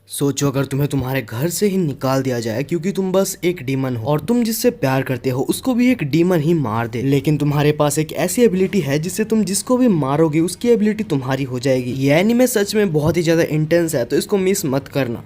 सोचो अगर तुम्हें तुम्हारे घर से ही निकाल दिया जाए क्योंकि तुम बस एक डीमन हो और तुम जिससे प्यार करते हो उसको भी एक डीमन ही मार दे, लेकिन तुम्हारे पास एक ऐसी एबिलिटी है जिससे तुम जिसको भी मारोगे उसकी एबिलिटी तुम्हारी हो जाएगी। ये एनीमे सच में बहुत ही ज्यादा इंटेंस है, तो इसको मिस मत करना।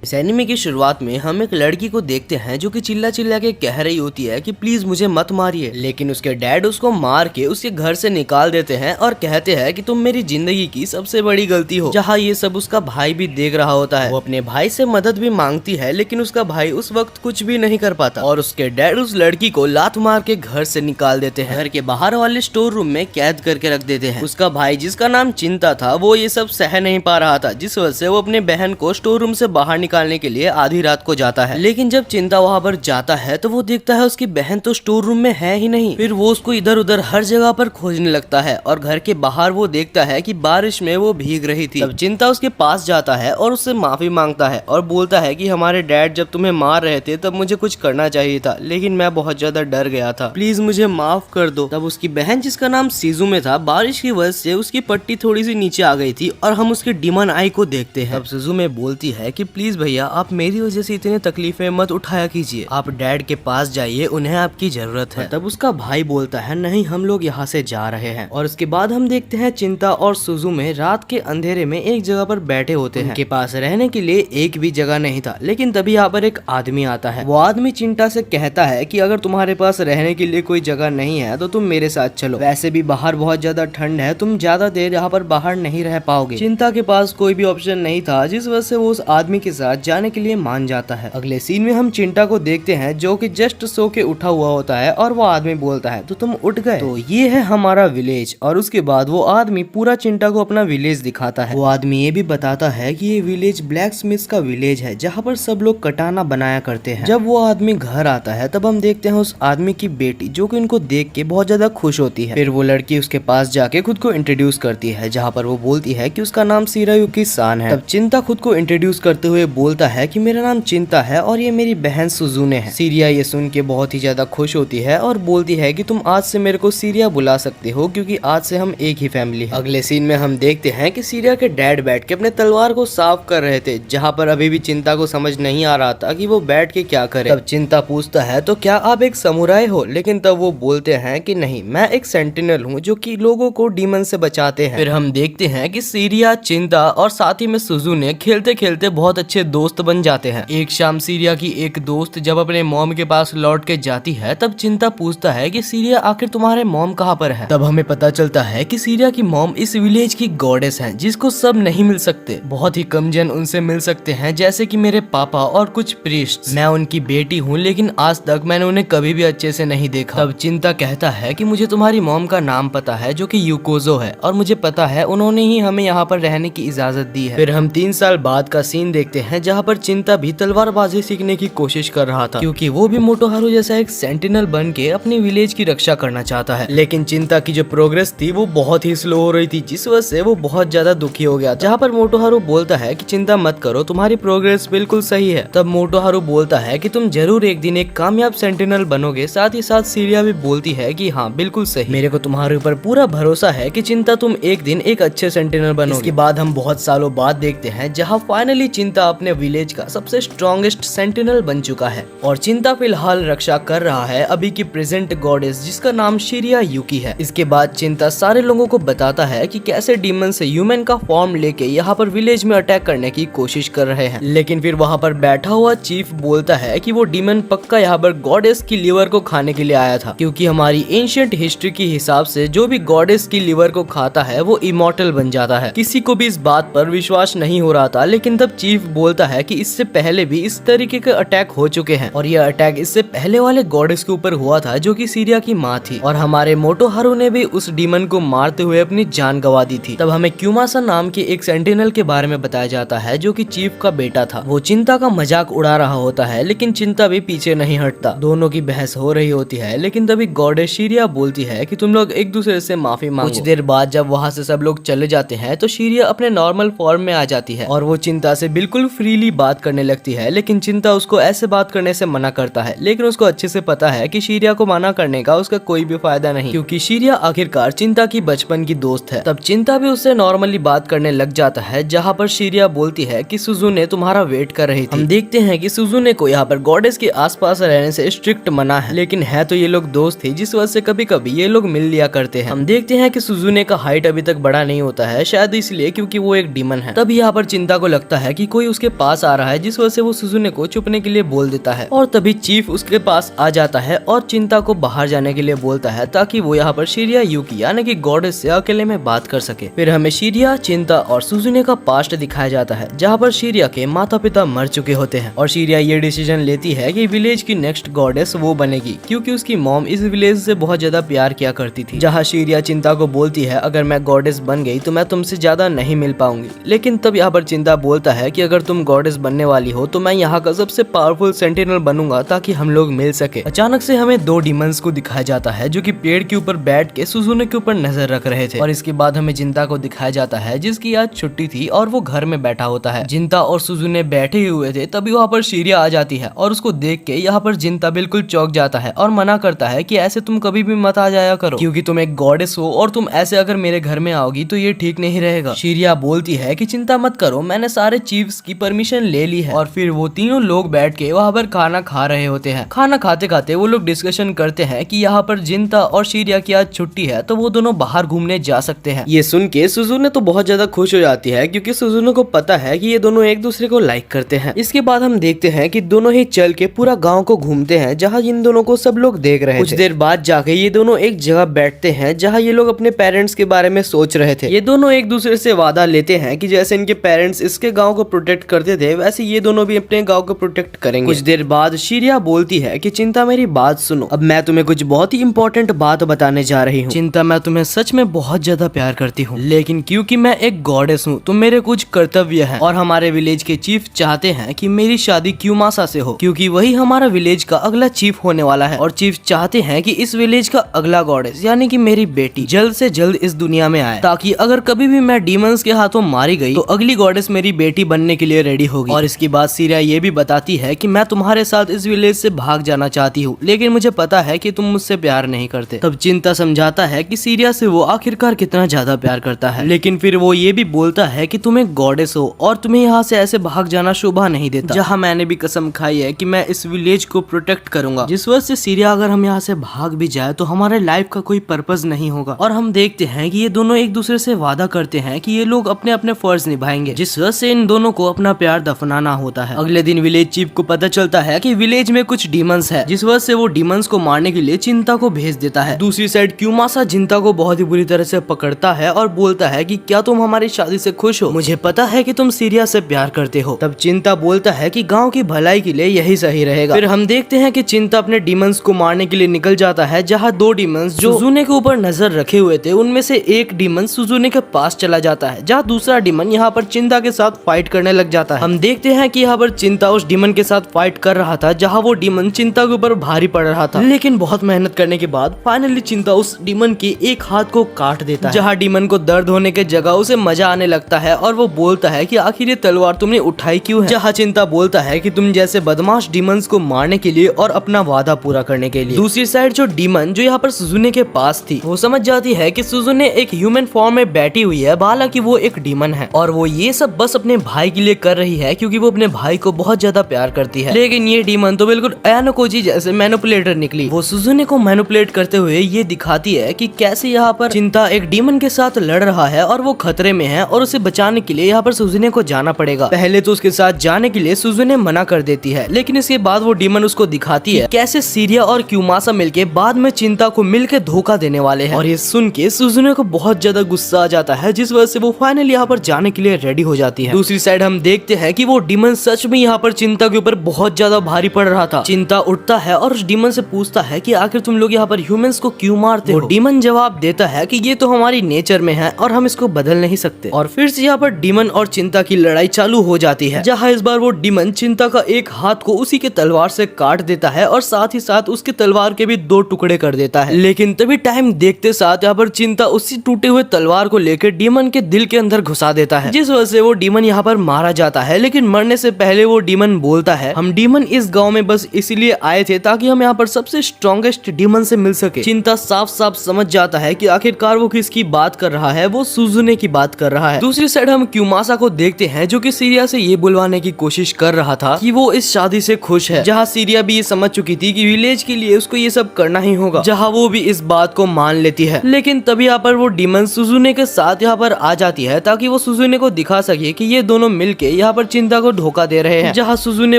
इस एनिमे की शुरुआत में हम एक लड़की को देखते हैं जो कि चिल्ला चिल्ला के कह रही होती है कि प्लीज मुझे मत मारिए, लेकिन उसके डैड उसको मार के उसके घर से निकाल देते हैं और कहते हैं कि तुम मेरी जिंदगी की सबसे बड़ी गलती हो। जहाँ ये सब उसका भाई भी देख रहा होता है। वो अपने भाई से मदद भी मांगती है लेकिन उसका भाई उस वक्त कुछ भी नहीं कर पाता और उसके डैड उस लड़की को लात मार के घर से निकाल देते हैं। घर के बाहर वाले स्टोर रूम में कैद करके रख देते हैं। उसका भाई जिसका नाम चिंता था वो ये सब सह नहीं पा रहा था, जिस वजह से वो अपने बहन को स्टोर रूम से बाहर निकालने के लिए आधी रात को जाता है। लेकिन जब चिंता वहाँ पर जाता है तो वो देखता है उसकी बहन तो स्टोर रूम में है ही नहीं। फिर वो उसको इधर उधर हर जगह पर खोजने लगता है और घर के बाहर वो देखता है कि बारिश में वो भीग रही थी। तब चिंता उसके पास जाता है और उससे माफी मांगता है और बोलता है कि हमारे डैड जब तुम्हें मार रहे थे तब मुझे कुछ करना चाहिए था, लेकिन मैं बहुत ज्यादा डर गया था, प्लीज मुझे माफ कर दो। तब उसकी बहन जिसका नाम सीजू में था, बारिश की वजह से उसकी पट्टी थोड़ी सी नीचे आ गई थी और हम उसके डीमन आई को देखते हैं। तब सीजू में बोलती है कि प्लीज भैया आप मेरी वजह से इतनी तकलीफें मत उठाया कीजिए, आप डैड के पास जाइए, उन्हें आपकी जरूरत है। तब उसका भाई बोलता है नहीं हम लोग यहाँ से जा रहे हैं। और उसके बाद हम देखते हैं चिंता और सुजू में रात के अंधेरे में एक जगह पर बैठे होते हैं। उनके पास रहने के लिए एक भी जगह नहीं था, लेकिन तभी यहाँ पर एक आदमी आता है। वो आदमी चिंता से कहता है कि अगर तुम्हारे पास रहने के लिए कोई जगह नहीं है तो तुम मेरे साथ चलो, वैसे भी बाहर बहुत ज्यादा ठंड है, तुम ज्यादा देर यहाँ पर बाहर नहीं रह पाओगे। चिंता के पास कोई भी ऑप्शन नहीं था, जिस वजह से वो उस आदमी के साथ जाने के लिए मान जाता है। अगले सीन में हम चिंटा को देखते हैं जो कि जस्ट सो के उठा हुआ होता है और वो आदमी बोलता है तो तुम उठ गए, तो ये है हमारा विलेज। और उसके बाद वो आदमी पूरा चिंटा को अपना विलेज दिखाता है। वो आदमी ये भी बताता है कि ये विलेज ब्लैक स्मिथ का विलेज है जहाँ पर सब लोग कटाना बनाया करते हैं। जब वो आदमी घर आता है तब हम देखते हैं उस आदमी की बेटी जो कि उनको देख के बहुत ज्यादा खुश होती है। फिर वो लड़की उसके पास जाके खुद को इंट्रोड्यूस करती है, जहाँ पर वो बोलती है कि उसका नाम सिरायुकी सान है। तब चिंता खुद को इंट्रोड्यूस करते हुए बोलता है कि मेरा नाम चिंता है और ये मेरी बहन सुजुने है। सीरिया ये सुन के बहुत ही ज्यादा खुश होती है और बोलती है कि तुम आज से मेरे को सीरिया बुला सकते हो क्योंकि आज से हम एक ही फैमिली है। अगले सीन में हम देखते हैं कि सीरिया के डैड बैठ के अपने तलवार को साफ कर रहे थे, जहाँ पर अभी भी चिंता को समझ नहीं आ रहा था कि वो बैठ के क्या करे। तब चिंता पूछता है तो क्या आप एक समुराई हो, लेकिन तब वो बोलते हैं कि नहीं मैं एक सेंटिनल हूँ जो कि लोगों को डीमन से बचाते हैं। फिर हम देखते हैं कि सीरिया, चिंता और साथ ही में सुजुने खेलते खेलते बहुत अच्छे दोस्त बन जाते हैं। एक शाम सीरिया की एक दोस्त जब अपने मॉम के पास लौट के जाती है तब चिंता पूछता है कि सीरिया आखिर तुम्हारे मॉम कहाँ पर है। तब हमें पता चलता है कि सीरिया की मॉम इस विलेज की गॉडेस हैं जिसको सब नहीं मिल सकते, बहुत ही कम जन उनसे मिल सकते हैं, जैसे कि मेरे पापा और कुछ प्रीस्ट। मैं उनकी बेटी हूँ लेकिन आज तक मैंने उन्हें कभी भी अच्छे से नहीं देखा। तब चिंता कहता है कि मुझे तुम्हारी मॉम का नाम पता है जो कि यूकोजो है और मुझे पता है उन्होंने ही हमें यहाँ पर रहने की इजाजत दी है। फिर हम 3 साल बाद का सीन देखते हैं जहाँ पर चिंता भी तलवारबाजी सीखने की कोशिश कर रहा था क्योंकि वो भी मोटोहारू जैसा एक सेंटिनल बन के अपनी विलेज की रक्षा करना चाहता है। लेकिन चिंता की जो प्रोग्रेस थी वो बहुत ही स्लो हो रही थी, जिस वजह से वो बहुत ज्यादा दुखी हो गया। जहाँ पर मोटोहारू बोलता है कि चिंता मत करो, तुम्हारी प्रोग्रेस बिल्कुल सही है। तब मोटोहारू बोलता है कि तुम जरूर एक दिन एक कामयाब सेंटिनल बनोगे। साथ ही साथ सीरिया भी बोलती है कि हाँ बिल्कुल सही, मेरे को तुम्हारे ऊपर पूरा भरोसा है कि चिंता तुम एक दिन एक अच्छे सेंटिनल बनोगे। इसके बाद हम बहुत सालों बाद देखते हैं जहाँ फाइनली चिंता अपने विलेज का सबसे स्ट्रॉन्गेस्ट सेंटिनल बन चुका है और चिंता फिलहाल रक्षा कर रहा है अभी की प्रेजेंट गॉडेस जिसका नाम शिरिया यूकी है। इसके बाद चिंता सारे लोगों को बताता है कि कैसे डीमन से ह्यूमन का फॉर्म लेके यहाँ पर विलेज में अटैक करने की कोशिश कर रहे हैं। लेकिन फिर वहाँ पर बैठा हुआ चीफ बोलता है कि वो डीमन पक्का यहाँ पर गॉडेस की लिवर को खाने के लिए आया था, क्योंकि हमारी एंशिएंट हिस्ट्री के हिसाब से जो भी गॉडेस की लिवर को खाता है वो इमॉर्टल बन जाता है। किसी को भी इस बात पर विश्वास नहीं हो रहा था, लेकिन तब चीफ बोलता है कि इससे पहले भी इस तरीके के अटैक हो चुके हैं और यह अटैक इससे पहले वाले गॉडेस के ऊपर हुआ था जो कि सीरिया की माँ थी और हमारे मोटोहारू ने भी उस डीमन को मारते हुए अपनी जान गंवा दी थी। तब हमें क्यूमासा नाम के एक सेंटिनल के बारे में बताया जाता है जो कि चीफ का बेटा था। वो चिंता का मजाक उड़ा रहा होता है लेकिन चिंता भी पीछे नहीं हटता। दोनों की बहस हो रही होती है लेकिन तभी गॉडेस शिरिया बोलती है कि तुम लोग एक दूसरे से माफी मांगो। कुछ देर बाद जब वहाँ से सब लोग चले जाते हैं तो शिरिया अपने नॉर्मल फॉर्म में आ जाती है और वो चिंता से बिल्कुल फ्रीली बात करने लगती है, लेकिन चिंता उसको ऐसे बात करने से मना करता है। लेकिन उसको अच्छे से पता है कि शीरिया को मना करने का उसका कोई भी फायदा नहीं, क्योंकि शीरिया आखिरकार चिंता की बचपन की दोस्त है। तब चिंता भी उससे नॉर्मली बात करने लग जाता है, जहाँ पर शीरिया बोलती है कि सुजुने तुम्हारा वेट कर रही थी। हम देखते हैं कि सुजुने को यहाँ पर गॉडेस के आसपास रहने से स्ट्रिक्ट मना है, लेकिन है तो ये लोग दोस्त थे, जिस वजह से कभी कभी ये लोग मिल लिया करते हैं। हम देखते हैं कि सुजुने का हाइट अभी तक बड़ा नहीं होता है, शायद इसलिए क्योंकि वो एक डीमन है। तब यहाँ पर चिंता को लगता है कि कोई उसके पास आ रहा है, जिस वजह से वो सुजुने को छुपने के लिए बोल देता है। और तभी चीफ उसके पास आ जाता है और चिंता को बाहर जाने के लिए बोलता है, ताकि वो यहाँ पर शीरिया युकी यानी कि गॉडेस से अकेले में बात कर सके। फिर हमें शीरिया, चिंता और सुजुने का पास्ट दिखाया जाता है, जहाँ पर शीरिया के माता पिता मर चुके होते हैं और शीरिया ये डिसीजन लेती है कि विलेज की नेक्स्ट गॉडेस वो बनेगी, क्योंकि उसकी मॉम इस विलेज से बहुत ज्यादा प्यार किया करती थी। जहाँ शीरिया चिंता को बोलती है, अगर मैं गॉडेस बन गई तो मैं तुमसे ज्यादा नहीं मिल पाऊंगी। लेकिन तब यहाँ पर चिंता बोलता है कि अगर तुम गॉडेस बनने वाली हो तो मैं यहाँ का सबसे पावरफुल सेंटिनल बनूंगा, ताकि हम लोग मिल सके। अचानक से हमें दो डीमंस को दिखाया जाता है, जो कि पेड़ के ऊपर बैठ के सुजुने के ऊपर नजर रख रहे थे। और इसके बाद हमें चिंता को दिखाया जाता है, जिसकी आज छुट्टी थी और वो घर में बैठा होता है। चिंता और सुजुने बैठे हुए थे, तभी वहाँ पर शीरिया आ जाती है और उसको देख के यहाँ पर चिंता बिल्कुल चौंक जाता है और मना करता है कि ऐसे तुम कभी भी मत आ जाया करो, क्योंकि तुम एक गॉडेस हो और तुम ऐसे अगर मेरे घर में आओगी तो ये ठीक नहीं रहेगा। शीरिया बोलती है कि चिंता मत करो, मैंने सारे चीफ्स की परमिशन ले ली है। और फिर वो तीनों लोग बैठ के वहाँ पर खाना खा रहे होते हैं। खाना खाते खाते वो लोग डिस्कशन करते हैं कि यहाँ पर चिंता और शीरिया की आज छुट्टी है, तो वो दोनों बाहर घूमने जा सकते हैं। ये सुन के सुजुने तो बहुत ज्यादा खुश हो जाती है, क्योंकि सुजुने को पता है कि ये दोनों एक दूसरे को लाइक करते हैं। इसके बाद हम देखते हैं कि दोनों ही चल के पूरा गांव को घूमते हैं, जहां इन दोनों को सब लोग देख रहे हैं। कुछ देर बाद जाके ये दोनों एक जगह बैठते हैं, जहां ये लोग अपने पेरेंट्स के बारे में सोच रहे थे। ये दोनों एक दूसरे से वादा लेते हैं कि जैसे इनके पेरेंट्स इसके गांव को प्रोटेक्ट करते थे, वैसे ये दोनों भी अपने गांव को प्रोटेक्ट करेंगे। कुछ देर बाद शीरिया बोलती है कि चिंता मेरी बात सुनो, अब मैं तुम्हें कुछ बहुत ही इंपॉर्टेंट बात बताने जा रही हूँ। चिंता, मैं तुम्हें सच में बहुत ज्यादा प्यार करती हूँ, लेकिन क्योंकि मैं एक गॉडेस हूँ तो मेरे कुछ कर्तव्य हैं, और हमारे विलेज के चीफ चाहते हैं कि मेरी शादी क्यूमासा से हो, क्योंकि वही हमारा विलेज का अगला चीफ होने वाला है। और चीफ चाहते हैं कि इस विलेज का अगला गॉडेस यानी कि मेरी बेटी जल्द से जल्द इस दुनिया में आए, ताकि अगर कभी भी मैं डीमंस के हाथों मारी गई तो अगली गॉडेस मेरी बेटी बनने के लिए रेडी होगी। और इसके बाद शीरिया ये भी बताती है कि मैं तुम्हारे साथ इस विलेज से भाग जाना चाहती हूँ, लेकिन मुझे पता है कि तुम मुझसे प्यार नहीं करते। तब चिंता समझाता है कि शीरिया से वो आखिरकार कितना ज्यादा प्यार करता है, लेकिन फिर वो ये भी बोलता है कि तुम एक गॉडेस हो और तुम्हें यहाँ से ऐसे भाग जाना शोभा नहीं देता, जहाँ मैंने भी कसम खाई है कि मैं इस विलेज को प्रोटेक्ट करूंगा। जिस वजह से शीरिया अगर हम यहाँ से भाग भी जाए तो हमारे लाइफ का कोई पर्पस नहीं होगा। और हम देखते हैं कि ये दोनों एक दूसरे से वादा करते हैं कि ये लोग अपने अपने फर्ज निभाएंगे, जिस वजह से इन दोनों को अपना प्यार दफनाना होता है। अगले दिन विलेज चीफ को पता चलता है कि विलेज में कुछ डीमंस है, जिस वजह से वो डीमंस को मारने के लिए चिंता को भेज देता है। दूसरी साइड क्यूमासा चिंता को बहुत ही बुरी तरह से पकड़ता है और बोलता है कि क्या तुम हमारी शादी से खुश हो? मुझे पता है कि तुम शीरिया से प्यार करते हो। तब चिंता बोलता है कि गांव की भलाई के लिए यही सही रहेगा। फिर हम देखते हैं कि चिंता अपने डीमंस को मारने के लिए निकल जाता है, जहाँ दो डीमंस जो सुजुने के ऊपर नजर रखे हुए थे, उनमें से एक डीमन सुजुने के पास चला जाता है, जहाँ दूसरा डीमन यहाँ पर चिंता के साथ फाइट करने लग जाता है। हम देखते हैं कि यहाँ पर चिंता उस डीमन के साथ फाइट कर रहा था, जहाँ वो डीमन चिंता के ऊपर भारी पड़ रहा था, लेकिन बहुत मेहनत करने के बाद फाइनली चिंता उस डीमन के एक हाथ को काट देता है। जहाँ डीमन को दर्द होने के जगह उसे मजा आने लगता है और वो बोलता है कि आखिर ये तलवार तुमने उठाई क्यों है? जहाँ चिंता बोलता है कि तुम जैसे बदमाश डीमंस को मारने के लिए और अपना वादा पूरा करने के लिए। दूसरी साइड जो डीमन जो यहाँ पर सुजुने के पास थी, वो समझ जाती है कि सुजुने एक ह्यूमन फॉर्म में बैठी हुई है, हालांकि वो एक डीमन है और वो ये सब बस अपने भाई के लिए कर रही है, क्योंकि वो अपने भाई को बहुत ज्यादा प्यार करती है। लेकिन ये डीमन तो बिल्कुल अयानोकोजी जैसे मैनिपुलेटर निकली। वो सुजुने को मैनिपुलेट करते हुए ये दिखाती है कि कैसे यहाँ पर चिंता एक डीमन के साथ लड़ रहा है और वो खतरे में है, और उसे बचाने के लिए यहाँ पर सुजुने को जाना पड़ेगा। पहले तो उसके साथ जाने के लिए सुजुने मना कर देती है, लेकिन इसके बाद वो डीमन उसको दिखाती है कैसे शीरिया और क्यूमासा मिलके बाद में चिंता को मिलके धोखा देने वाले हैं। और ये सुन के सुजुने को बहुत ज्यादा गुस्सा आ जाता है, जिस वजह से वो फाइनली यहाँ पर जाने के लिए रेडी हो जाती है। दूसरी साइड हम देखते हैं कि वो डीमन सच में यहाँ पर चिंता के ऊपर बहुत ज्यादा भारी पड़ रहा था। चिंता उठता है और उस डीमन से पूछता है कि आखिर तुम लोग यहाँ पर ह्यूमंस को क्यों मारते हो? डीमन जवाब देता है कि ये तो हमारी नेचर में है और हम इसको बदल नहीं सकते। और फिर से यहाँ पर डीमन और चिंता की लड़ाई चालू हो जाती है, जहाँ इस बार वो डीमन चिंता का एक हाथ को उसी के तलवार से काट देता है और साथ ही साथ उसके तलवार के भी 2 टुकड़े कर देता है। लेकिन तभी टाइम देखते साथ यहाँ पर चिंता उसी टूटे हुए तलवार को लेकर डीमन के दिल के अंदर घुसा देता है, जिस वजह से वो डीमन यहाँ पर मारा जाता जाता है, लेकिन मरने से पहले वो डीमन बोलता है, हम डीमन इस गांव में बस इसलिए आए थे ताकि हम यहाँ पर सबसे स्ट्रॉन्गेस्ट डीमन से मिल सके। चिंता साफ साफ समझ जाता है कि आखिरकार वो किसकी बात कर रहा है, वो सुजुने की बात कर रहा है। दूसरी साइड हम क्यूमासा को देखते हैं जो कि सीरिया से ये बुलवाने की कोशिश कर रहा था कि वो इस शादी से खुश है, जहाँ सीरिया भी ये समझ चुकी थी कि विलेज के लिए उसको ये सब करना ही होगा, जहाँ वो भी इस बात को मान लेती है। लेकिन तभी यहाँ पर वो डीमन सुजुने के साथ यहाँ पर आ जाती है ताकि वो सुजुने को दिखा सके कि ये दोनों मिलके यहाँ पर चिंता को धोखा दे रहे हैं। जहाँ सुजुने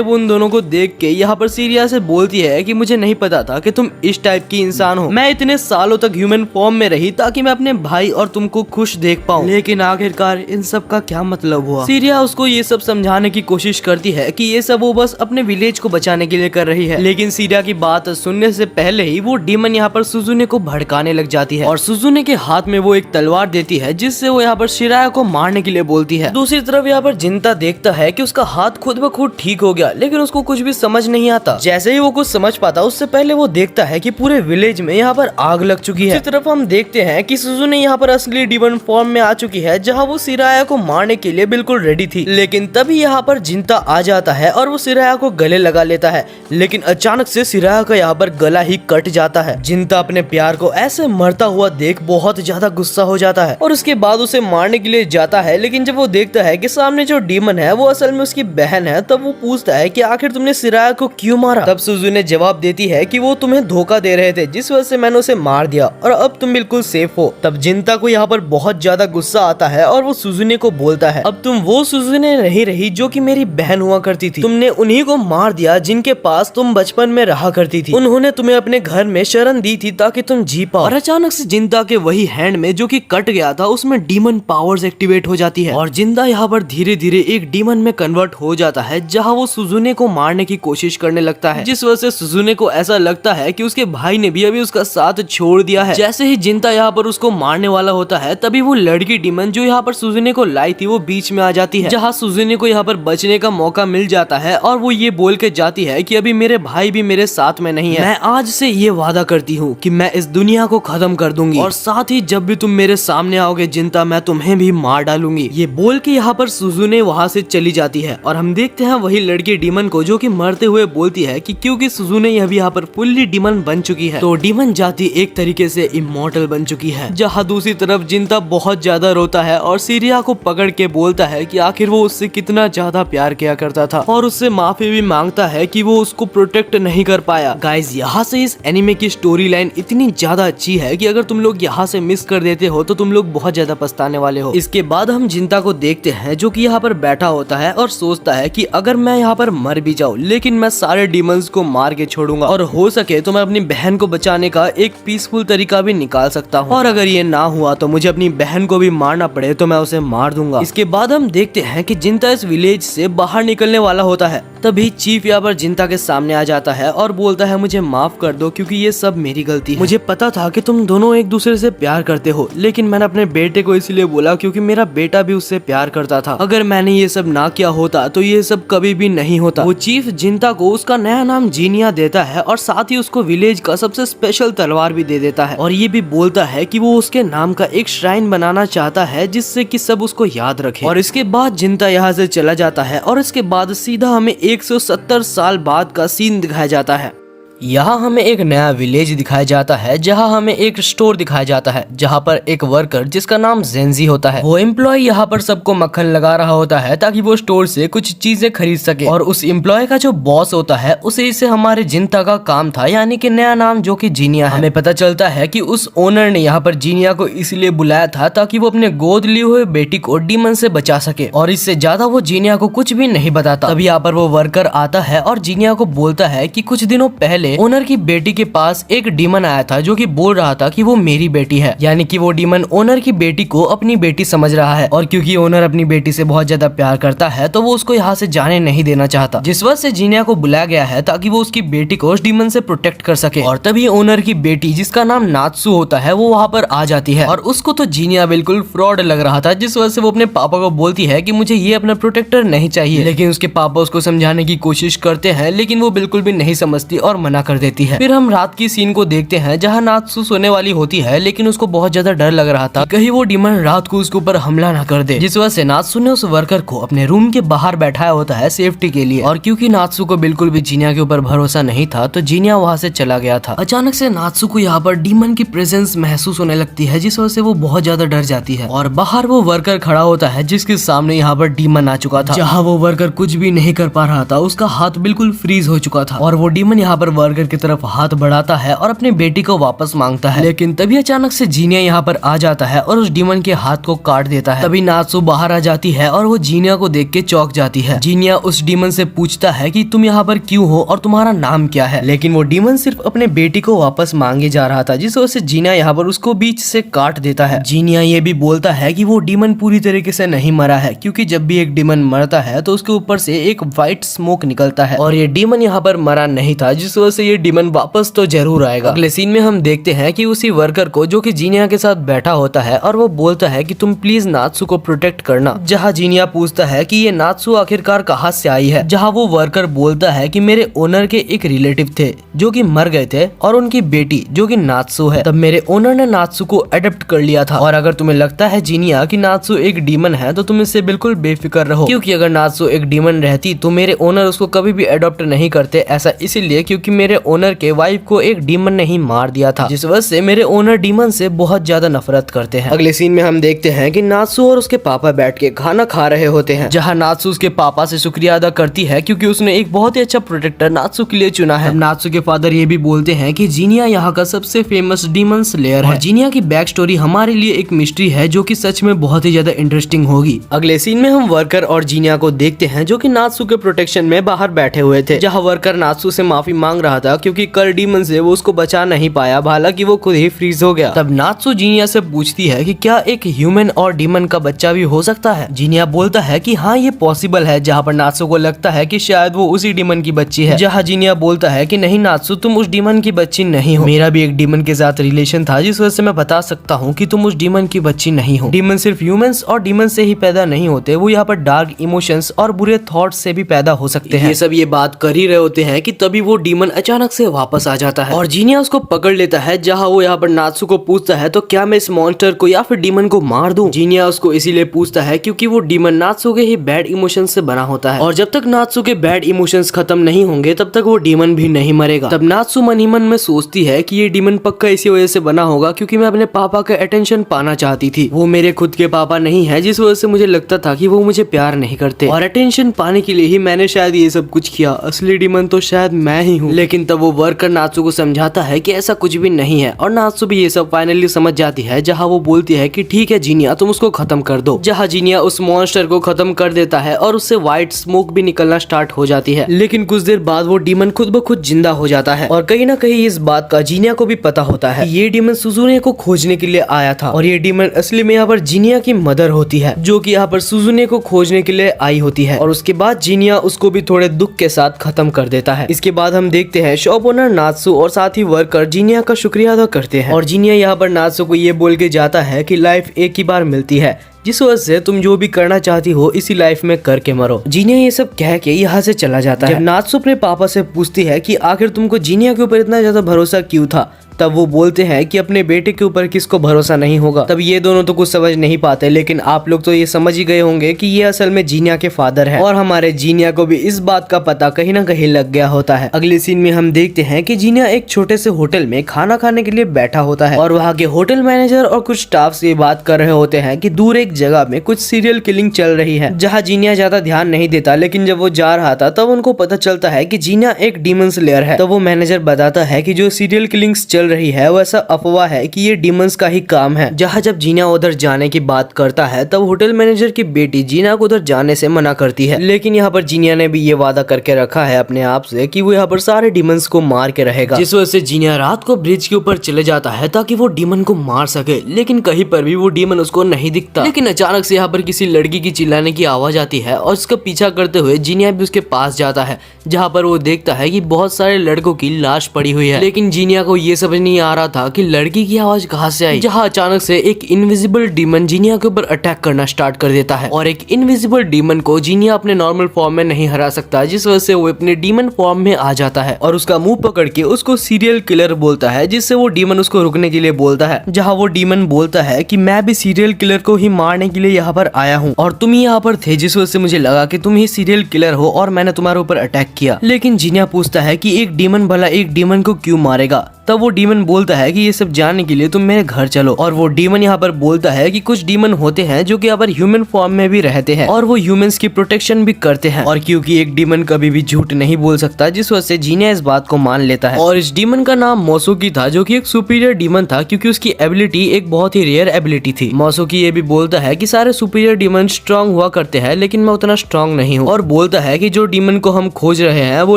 वो उन दोनों को देख के यहाँ पर सीरिया से बोलती है कि मुझे नहीं पता था कि तुम इस टाइप की इंसान हो, मैं इतने सालों तक ह्यूमन फॉर्म में रही ताकि मैं अपने भाई और तुमको खुश देख पाऊं, लेकिन आखिरकार इन सब का क्या मतलब हुआ। सीरिया उसको ये सब समझाने की कोशिश करती है कि ये सब वो बस अपने विलेज को बचाने के लिए कर रही है, लेकिन सीरिया की बात सुनने से पहले ही वो डीमन यहाँ पर सुजुने को भड़काने लग जाती है और सुजुने के हाथ में वो एक तलवार देती है जिससे वो यहाँ पर शिराया को मारने के लिए बोलती है। दूसरी तरफ यहाँ पर जिंता देखता है कि उसका हाथ खुद ब खुद ठीक हो गया, लेकिन उसको कुछ भी समझ नहीं आता। जैसे ही वो कुछ समझ पाता उससे पहले वो देखता है कि पूरे विलेज में यहाँ पर आग लग चुकी है। इसी तरफ हम देखते हैं कि सुजुने यहाँ पर असली डीमन फॉर्म में आ चुकी है, जहाँ वो सिराया को मारने के लिए बिल्कुल रेडी थी। लेकिन तभी यहाँ पर जिंता आ जाता है और वो सिराया को गले लगा लेता है, लेकिन अचानक से सिराया का यहाँ पर गला ही कट जाता है। जिंता अपने प्यार को ऐसे मरता हुआ देख बहुत ज्यादा गुस्सा हो जाता है और उसके बाद उसे मारने के लिए जाता है, लेकिन जब वो देखता है कि सामने जो डीमन है वो असल में उसकी बहन है, तब वो पूछता है कि आखिर तुमने सिराया को क्यों मारा। तब सुजुने जवाब देती है कि वो तुम्हें धोखा दे रहे थे, जिस वजह से मैंने उसे मार दिया और अब तुम बिल्कुल सेफ हो। तब जिंता को यहाँ पर बहुत ज्यादा गुस्सा आता है और वो सुजुने को बोलता है, अब तुम वो सुजुने नहीं रही जो कि मेरी बहन हुआ करती थी, तुमने उन्हीं को मार दिया जिनके पास तुम बचपन में रहा करती थी। उन्होंने तुम्हें अपने घर में शरण दी थी ताकि तुम जी पाओ। और अचानक से जिंता के वही हैंड में जो कि कट गया था उसमें डीमन पावर्स एक्टिवेट हो जाती है और जिंता यहाँ पर धीरे धीरे एक डीमन में कन्वर्ट हो जाता है, जहाँ वो सुजुने को मारने की कोशिश करने लगता है, जिस वजह से सुजुने को ऐसा लगता है कि उसके भाई ने भी अभी उसका साथ छोड़ दिया है। जैसे ही जिंता यहाँ पर उसको मारने वाला होता है तभी वो लड़की डीमन जो यहाँ पर सुजुने को लाई थी वो बीच में आ जाती है, जहाँ सुजुने को यहाँ पर बचने का मौका मिल जाता है और वो ये बोल के जाती है कि अभी मेरे भाई भी मेरे साथ में नहीं है, मैं आज से ये वादा करती हूँ कि मैं इस दुनिया को खत्म कर दूंगी और साथ ही जब भी तुम मेरे सामने आओगे जिंता मैं तुम्हें भी मार डालूंगी। ये बोल के यहाँ पर सुजुने वहाँ से चली जाती है और हम देखते हैं वही लड़की डीमन को जो कि मरते हुए बोलती है कि क्योंकि सुजुने अभी यहाँ पर फुल्ली डीमन बन चुकी है तो डीमन जाति एक तरीके से इमॉर्टल बन चुकी है। जहाँ दूसरी तरफ जिंता बहुत ज्यादा रोता है और सीरिया को पकड़ के बोलता है कि आखिर वो उससे कितना ज्यादा प्यार किया करता था और उससे माफी भी मांगता है कि वो उसको प्रोटेक्ट नहीं कर पाया। गाइज यहाँ से इस एनिमे की स्टोरी लाइन इतनी ज्यादा अच्छी है कि अगर तुम लोग यहाँ से मिस कर देते हो तो तुम लोग बहुत ज्यादा पछताने वाले हो। इसके बाद हम जिंता को देखते हैं जो कि यहाँ पर बैठा होता है और सोचता है कि अगर मैं यहाँ पर मर भी जाऊँ लेकिन मैं सारे डीमंस को मार के छोड़ूंगा और हो सके तो मैं अपनी बहन को बचाने का एक पीसफुल तरीका भी निकाल सकता हूँ और अगर ये ना हुआ तो मुझे अपनी बहन को भी मारना पड़े तो मैं उसे मार दूंगा। इसके बाद हम देखते हैं कि जिंता इस विलेज से बाहर निकलने वाला होता है, तभी चीफ यहाँ पर जिंता के सामने आ जाता है और बोलता है मुझे माफ कर दो क्योंकि ये सब मेरी गलती है। मुझे पता था कि तुम दोनों एक दूसरे से प्यार करते हो, लेकिन मैंने अपने बेटे को इसलिए बोला क्योंकि मेरा बेटा भी उससे प्यार करता था। अगर मैंने ये सब ना किया होता तो ये सब कभी भी नहीं होता। वो चीफ जिंता को उसका नया नाम जीनिया देता है और साथ ही उसको विलेज का सबसे स्पेशल तलवार भी दे देता है और ये भी बोलता है कि वो उसके नाम का एक श्राइन बनाना चाहता है जिससे कि सब उसको याद रखे। और इसके बाद जिंता यहाँ से चला जाता है और इसके बाद सीधा हमें 170 साल बाद का सीन दिखाया जाता है। यहाँ हमें एक नया विलेज दिखाया जाता है जहाँ हमें एक स्टोर दिखाया जाता है जहाँ पर एक वर्कर जिसका नाम जेंजी होता है वो एम्प्लॉय यहाँ पर सबको मक्खन लगा रहा होता है ताकि वो स्टोर से कुछ चीजें खरीद सके और उस एम्प्लॉय का जो बॉस होता है उसे इसे हमारे जिंता का काम था यानी कि नया नाम जो कि जीनिया है। हमें पता चलता है कि उस ओनर ने यहाँ पर जीनिया को इसलिए बुलाया था ताकि वो अपने गोद लिए हुए बेटी को डीमन से बचा सके और इससे ज्यादा वो जीनिया को कुछ भी नहीं बताता। तभी यहाँ पर वो वर्कर आता है और जीनिया को बोलता है कि कुछ दिनों पहले ओनर की बेटी के पास एक डीमन आया था जो कि बोल रहा था कि वो मेरी बेटी है, यानी कि वो डीमन ओनर की बेटी को अपनी बेटी समझ रहा है और क्योंकि ओनर अपनी बेटी से बहुत ज्यादा प्यार करता है तो वो उसको यहाँ से जाने नहीं देना चाहता, जिस वजह से जीनिया को बुलाया गया है ताकि वो उसकी बेटी को उस डीमन से प्रोटेक्ट कर सके। और तभी ओनर की बेटी जिसका नाम नात्सु होता है वो वहाँ पर आ जाती है और उसको तो जीनिया बिल्कुल फ्रॉड लग रहा था, जिस वजह से वो अपने पापा को बोलती है कि मुझे ये अपना प्रोटेक्टर नहीं चाहिए, लेकिन उसके पापा उसको समझाने की कोशिश करते हैं लेकिन वो बिल्कुल भी नहीं समझती और मना मना कर देती है। फिर हम रात की सीन को देखते हैं जहाँ नात्सु सोने वाली होती है, लेकिन उसको बहुत ज्यादा डर लग रहा था कहीं वो डीमन रात को उसके ऊपर हमला ना कर दे, जिस वजह से नात्सु ने उस वर्कर को अपने रूम के बाहर बैठाया होता है सेफ्टी के लिए। और क्योंकि नात्सु को बिल्कुल भी जीनिया के ऊपर भरोसा नहीं था तो जीनिया वहाँ से चला गया था। अचानक से नात्सु को यहाँ पर डीमन की प्रेजेंस महसूस होने लगती है, जिस वजह से वो बहुत ज्यादा डर जाती है। और बाहर वो वर्कर खड़ा होता है जिसके सामने यहाँ पर डीमन आ चुका था। जहाँ वो वर्कर कुछ भी नहीं कर पा रहा था, उसका हाथ बिल्कुल फ्रीज हो चुका था। और वो डीमन यहाँ पर वर्कर की तरफ हाथ बढ़ाता है और अपनी बेटी को वापस मांगता है, लेकिन तभी अचानक से जीनिया यहाँ पर आ जाता है और उस डीमन के हाथ को काट देता है। तभी नात्सु बाहर आ जाती है और वो जीनिया को देख के चौंक जाती है। जीनिया उस डीमन से पूछता है कि तुम यहाँ पर क्यों हो और तुम्हारा नाम क्या है, लेकिन वो डीमन सिर्फ अपने बेटी को वापस मांगे जा रहा था, जिस वजह से जीनिया यहाँ पर उसको बीच से काट देता है। जीनिया ये भी बोलता है कि वो डीमन पूरी तरीके से नहीं मरा है, क्योंकि जब भी एक डीमन मरता है तो उसके ऊपर से एक व्हाइट स्मोक निकलता है और ये डीमन यहाँ पर मरा नहीं था, जिस वजह से ये डीमन वापस तो जरूर आएगा। अगले सीन में हम देखते हैं कि उसी वर्कर को जो कि जीनिया के साथ बैठा होता है और वो बोलता है कि तुम प्लीज नात्सु को प्रोटेक्ट करना। जहाँ जीनिया पूछता है कि ये नात्सु आखिरकार कहाँ से आई है, जहाँ वो वर्कर बोलता है कि मेरे ओनर के एक रिलेटिव थे जो कि मर गए थे और उनकी बेटी जो कि नात्सु है, तब मेरे ओनर ने नात्सु को अडॉप्ट कर लिया था। और अगर तुम्हें लगता है जीनिया कि नात्सु एक डीमन है तो तुम इससे बिल्कुल बेफिक्र रहो, क्योंकि अगर नात्सु एक डीमन रहती तो मेरे ओनर उसको कभी भी अडॉप्ट नहीं करते। ऐसा इसीलिए क्योंकि मेरे ओनर के वाइफ को एक डीमन ने ही मार दिया था, जिस वजह से मेरे ओनर डीमन से बहुत ज्यादा नफरत करते हैं। अगले सीन में हम देखते हैं कि नात्सु और उसके पापा बैठ के खाना खा रहे होते हैं, जहाँ नात्सु उसके पापा से शुक्रिया अदा करती है क्योंकि उसने एक बहुत ही अच्छा प्रोटेक्टर नात्सु के लिए चुना है। नात्सु के फादर ये भी बोलते हैं कि जीनिया यहाँ का सबसे फेमस डीमन स्लेयर है। जीनिया की बैक स्टोरी हमारे लिए एक मिस्ट्री है जो कि सच में बहुत ही ज्यादा इंटरेस्टिंग होगी। अगले सीन में हम वर्कर और जीनिया को देखते हैं जो कि नात्सु के प्रोटेक्शन में बाहर बैठे हुए थे, जहाँ वर्कर नात्सु से माफी मांग रहा था क्योंकि कल डीमन से वो उसको बचा नहीं पाया, हालांकि वो खुद ही फ्रीज हो गया। तब नात्सु जीनिया से पूछती है कि क्या एक ह्यूमन और डीमन का बच्चा भी हो सकता है। जीनिया बोलता है कि हाँ ये पॉसिबल है, जहाँ पर नात्सु को लगता है कि शायद वो उसी डीमन की बच्ची है। जहाँ जीनिया बोलता है कि नहीं नात्सु, तुम उस डीमन की बच्ची नहीं हो, मेरा भी एक डीमन के साथ रिलेशन था जिस वजह से मैं बता सकता हूँ कि तुम उस डीमन की बच्ची नहीं हो। डीमन सिर्फ ह्यूमंस और डीमन से ही पैदा नहीं होते, वो यहाँ पर डार्क इमोशंस और बुरे थॉट्स से भी पैदा हो सकते हैं। ये सब ये बात कर ही रहे होते हैं कि तभी वो डीमन अचानक से वापस आ जाता है और जीनिया उसको पकड़ लेता है, जहाँ वो यहाँ पर नात्सु को पूछता है तो क्या मैं इस मॉन्स्टर को या फिर डीमन को मार दूं। जीनिया उसको इसीलिए पूछता है क्योंकि वो डीमन नात्सु के ही बैड इमोशंस से बना होता है और जब तक नात्सु के बैड इमोशंस खत्म नहीं होंगे तब तक वो डीमन भी नहीं मरेगा। तब नात्सु मन ही मन में सोचती है कि ये डीमन पक्का इसी वजह से बना होगा क्योंकि मैं अपने पापा का अटेंशन पाना चाहती थी। वो मेरे खुद के पापा नहीं है, जिस वजह से मुझे लगता था कि वो मुझे प्यार नहीं करते और अटेंशन पाने के लिए ही मैंने शायद ये सब कुछ किया। असली डीमन तो शायद मैं ही हूँ। लेकिन तब वो वर्कर नात्सु को समझाता है कि ऐसा कुछ भी नहीं है और नात्सु भी ये सब फाइनली समझ जाती है, जहाँ वो बोलती है कि ठीक है जीनिया, तुम उसको खत्म कर दो। जहाँ जीनिया उस मॉन्स्टर को खत्म कर देता है और उससे व्हाइट स्मोक भी निकलना स्टार्ट हो जाती है। लेकिन कुछ देर बाद वो डीमन खुद ब खुद जिंदा हो जाता है और कहीं ना कहीं इस बात का जीनिया को भी पता होता है। ये डीमन सुजुने को खोजने के लिए आया था और ये डीमन असली में यहाँ पर जीनिया की मदर होती है, जो कि यहाँ पर सुजुने को खोजने के लिए आई होती है और उसके बाद जीनिया उसको भी थोड़े दुख के साथ खत्म कर देता है। इसके बाद हम देखते हैं शॉप ओनर नात्सु और साथ ही वर्कर जीनिया का शुक्रिया अदा करते हैं और जीनिया यहाँ पर नात्सु को ये बोल के जाता है कि लाइफ एक ही बार मिलती है, जिस वजह से तुम जो भी करना चाहती हो इसी लाइफ में करके मरो। जीनिया ये सब कह के यहाँ से चला जाता है। जब नात्सु अपने पापा से पूछती है कि आखिर तुमको जीनिया के ऊपर इतना ज्यादा भरोसा क्यों था, तब वो बोलते हैं कि अपने बेटे के ऊपर किसको भरोसा नहीं होगा। तब ये दोनों तो कुछ समझ नहीं पाते, लेकिन आप लोग तो ये समझ ही गए होंगे कि ये असल में जीनिया के फादर हैं और हमारे जीनिया को भी इस बात का पता कहीं ना कहीं लग गया होता है। अगले सीन में हम देखते हैं कि जीनिया एक छोटे से होटल में खाना खाने के लिए बैठा होता है और वहाँ के होटल मैनेजर और कुछ स्टाफ से बात कर रहे होते हैं कि दूर एक जगह में कुछ सीरियल किलिंग चल रही है, जहाँ जीनिया ज्यादा ध्यान नहीं देता। लेकिन जब वो जा रहा था तब उनको पता चलता है कि जीनिया एक डीमन स्लेयर है। तब वो मैनेजर बताता है कि जो सीरियल किलिंग्स चल रही है वो ऐसा अफवाह है कि ये डीमंस का ही काम है। जहाँ जब जीनिया उधर जाने की बात करता है तब होटल मैनेजर की बेटी जीनिया को उधर जाने से मना करती है। लेकिन यहाँ पर जीनिया ने भी ये वादा करके रखा है अपने आप से कि वो यहाँ पर सारे डीमंस को मार के रहेगा, जिस वजह से जीनिया रात को ब्रिज के ऊपर चले जाता है ताकि वो डीमन को मार सके। लेकिन कहीं पर भी वो डीमन उसको नहीं दिखता। लेकिन लेकिन अचानक से यहाँ पर किसी लड़की की चिल्लाने की आवाज आती है और उसका पीछा करते हुए जीनिया भी उसके पास जाता है, जहाँ पर वो देखता है कि बहुत सारे लड़कों की लाश पड़ी हुई है। लेकिन जीनिया को ये समझ नहीं आ रहा था कि लड़की की आवाज कहाँ से आई, जहाँ अचानक से एक इनविजिबल डीमन जीनिया के ऊपर अटैक करना स्टार्ट कर देता है। और एक इनविजिबल डीमन को जीनिया अपने नॉर्मल फॉर्म में नहीं हरा सकता, जिस वजह से वो अपने डीमन फॉर्म में आ जाता है और उसका मुंह पकड़ के उसको सीरियल किलर बोलता है, जिससे वो डीमन उसको रुकने के लिए बोलता है। जहाँ वो डीमन बोलता है कि मैं भी सीरियल किलर को ही मारने के लिए यहाँ पर आया हूँ और तुम यहाँ पर थे, जिस वजह से मुझे लगा कि तुम ही सीरियल किलर हो और मैंने तुम्हारे ऊपर अटैक किया। लेकिन जीनिया पूछता है कि एक डीमन भला एक डीमन को क्यों मारेगा। तब वो डीमन बोलता है कि ये सब जानने के लिए तुम मेरे घर चलो। और वो डीमन यहाँ पर बोलता है कि कुछ डीमन होते हैं जो कि यहाँ पर ह्यूमन फॉर्म में भी रहते हैं और वो ह्यूमंस की प्रोटेक्शन भी करते हैं। और क्योंकि एक डीमन कभी भी झूठ नहीं बोल सकता, जिस वजह से जीनिया इस बात को मान लेता है। और इस डीमन का नाम मोसुकी था, जो कि एक सुपीरियर डीमन था, क्योंकि उसकी एबिलिटी एक बहुत ही रेयर एबिलिटी थी। मोसुकी ये भी बोलता है कि सारे सुपीरियर डीमन स्ट्रांग हुआ करते हैं, लेकिन मैं उतना स्ट्रांग नहीं हूँ। और बोलता है कि जो डीमन को हम खोज रहे हैं वो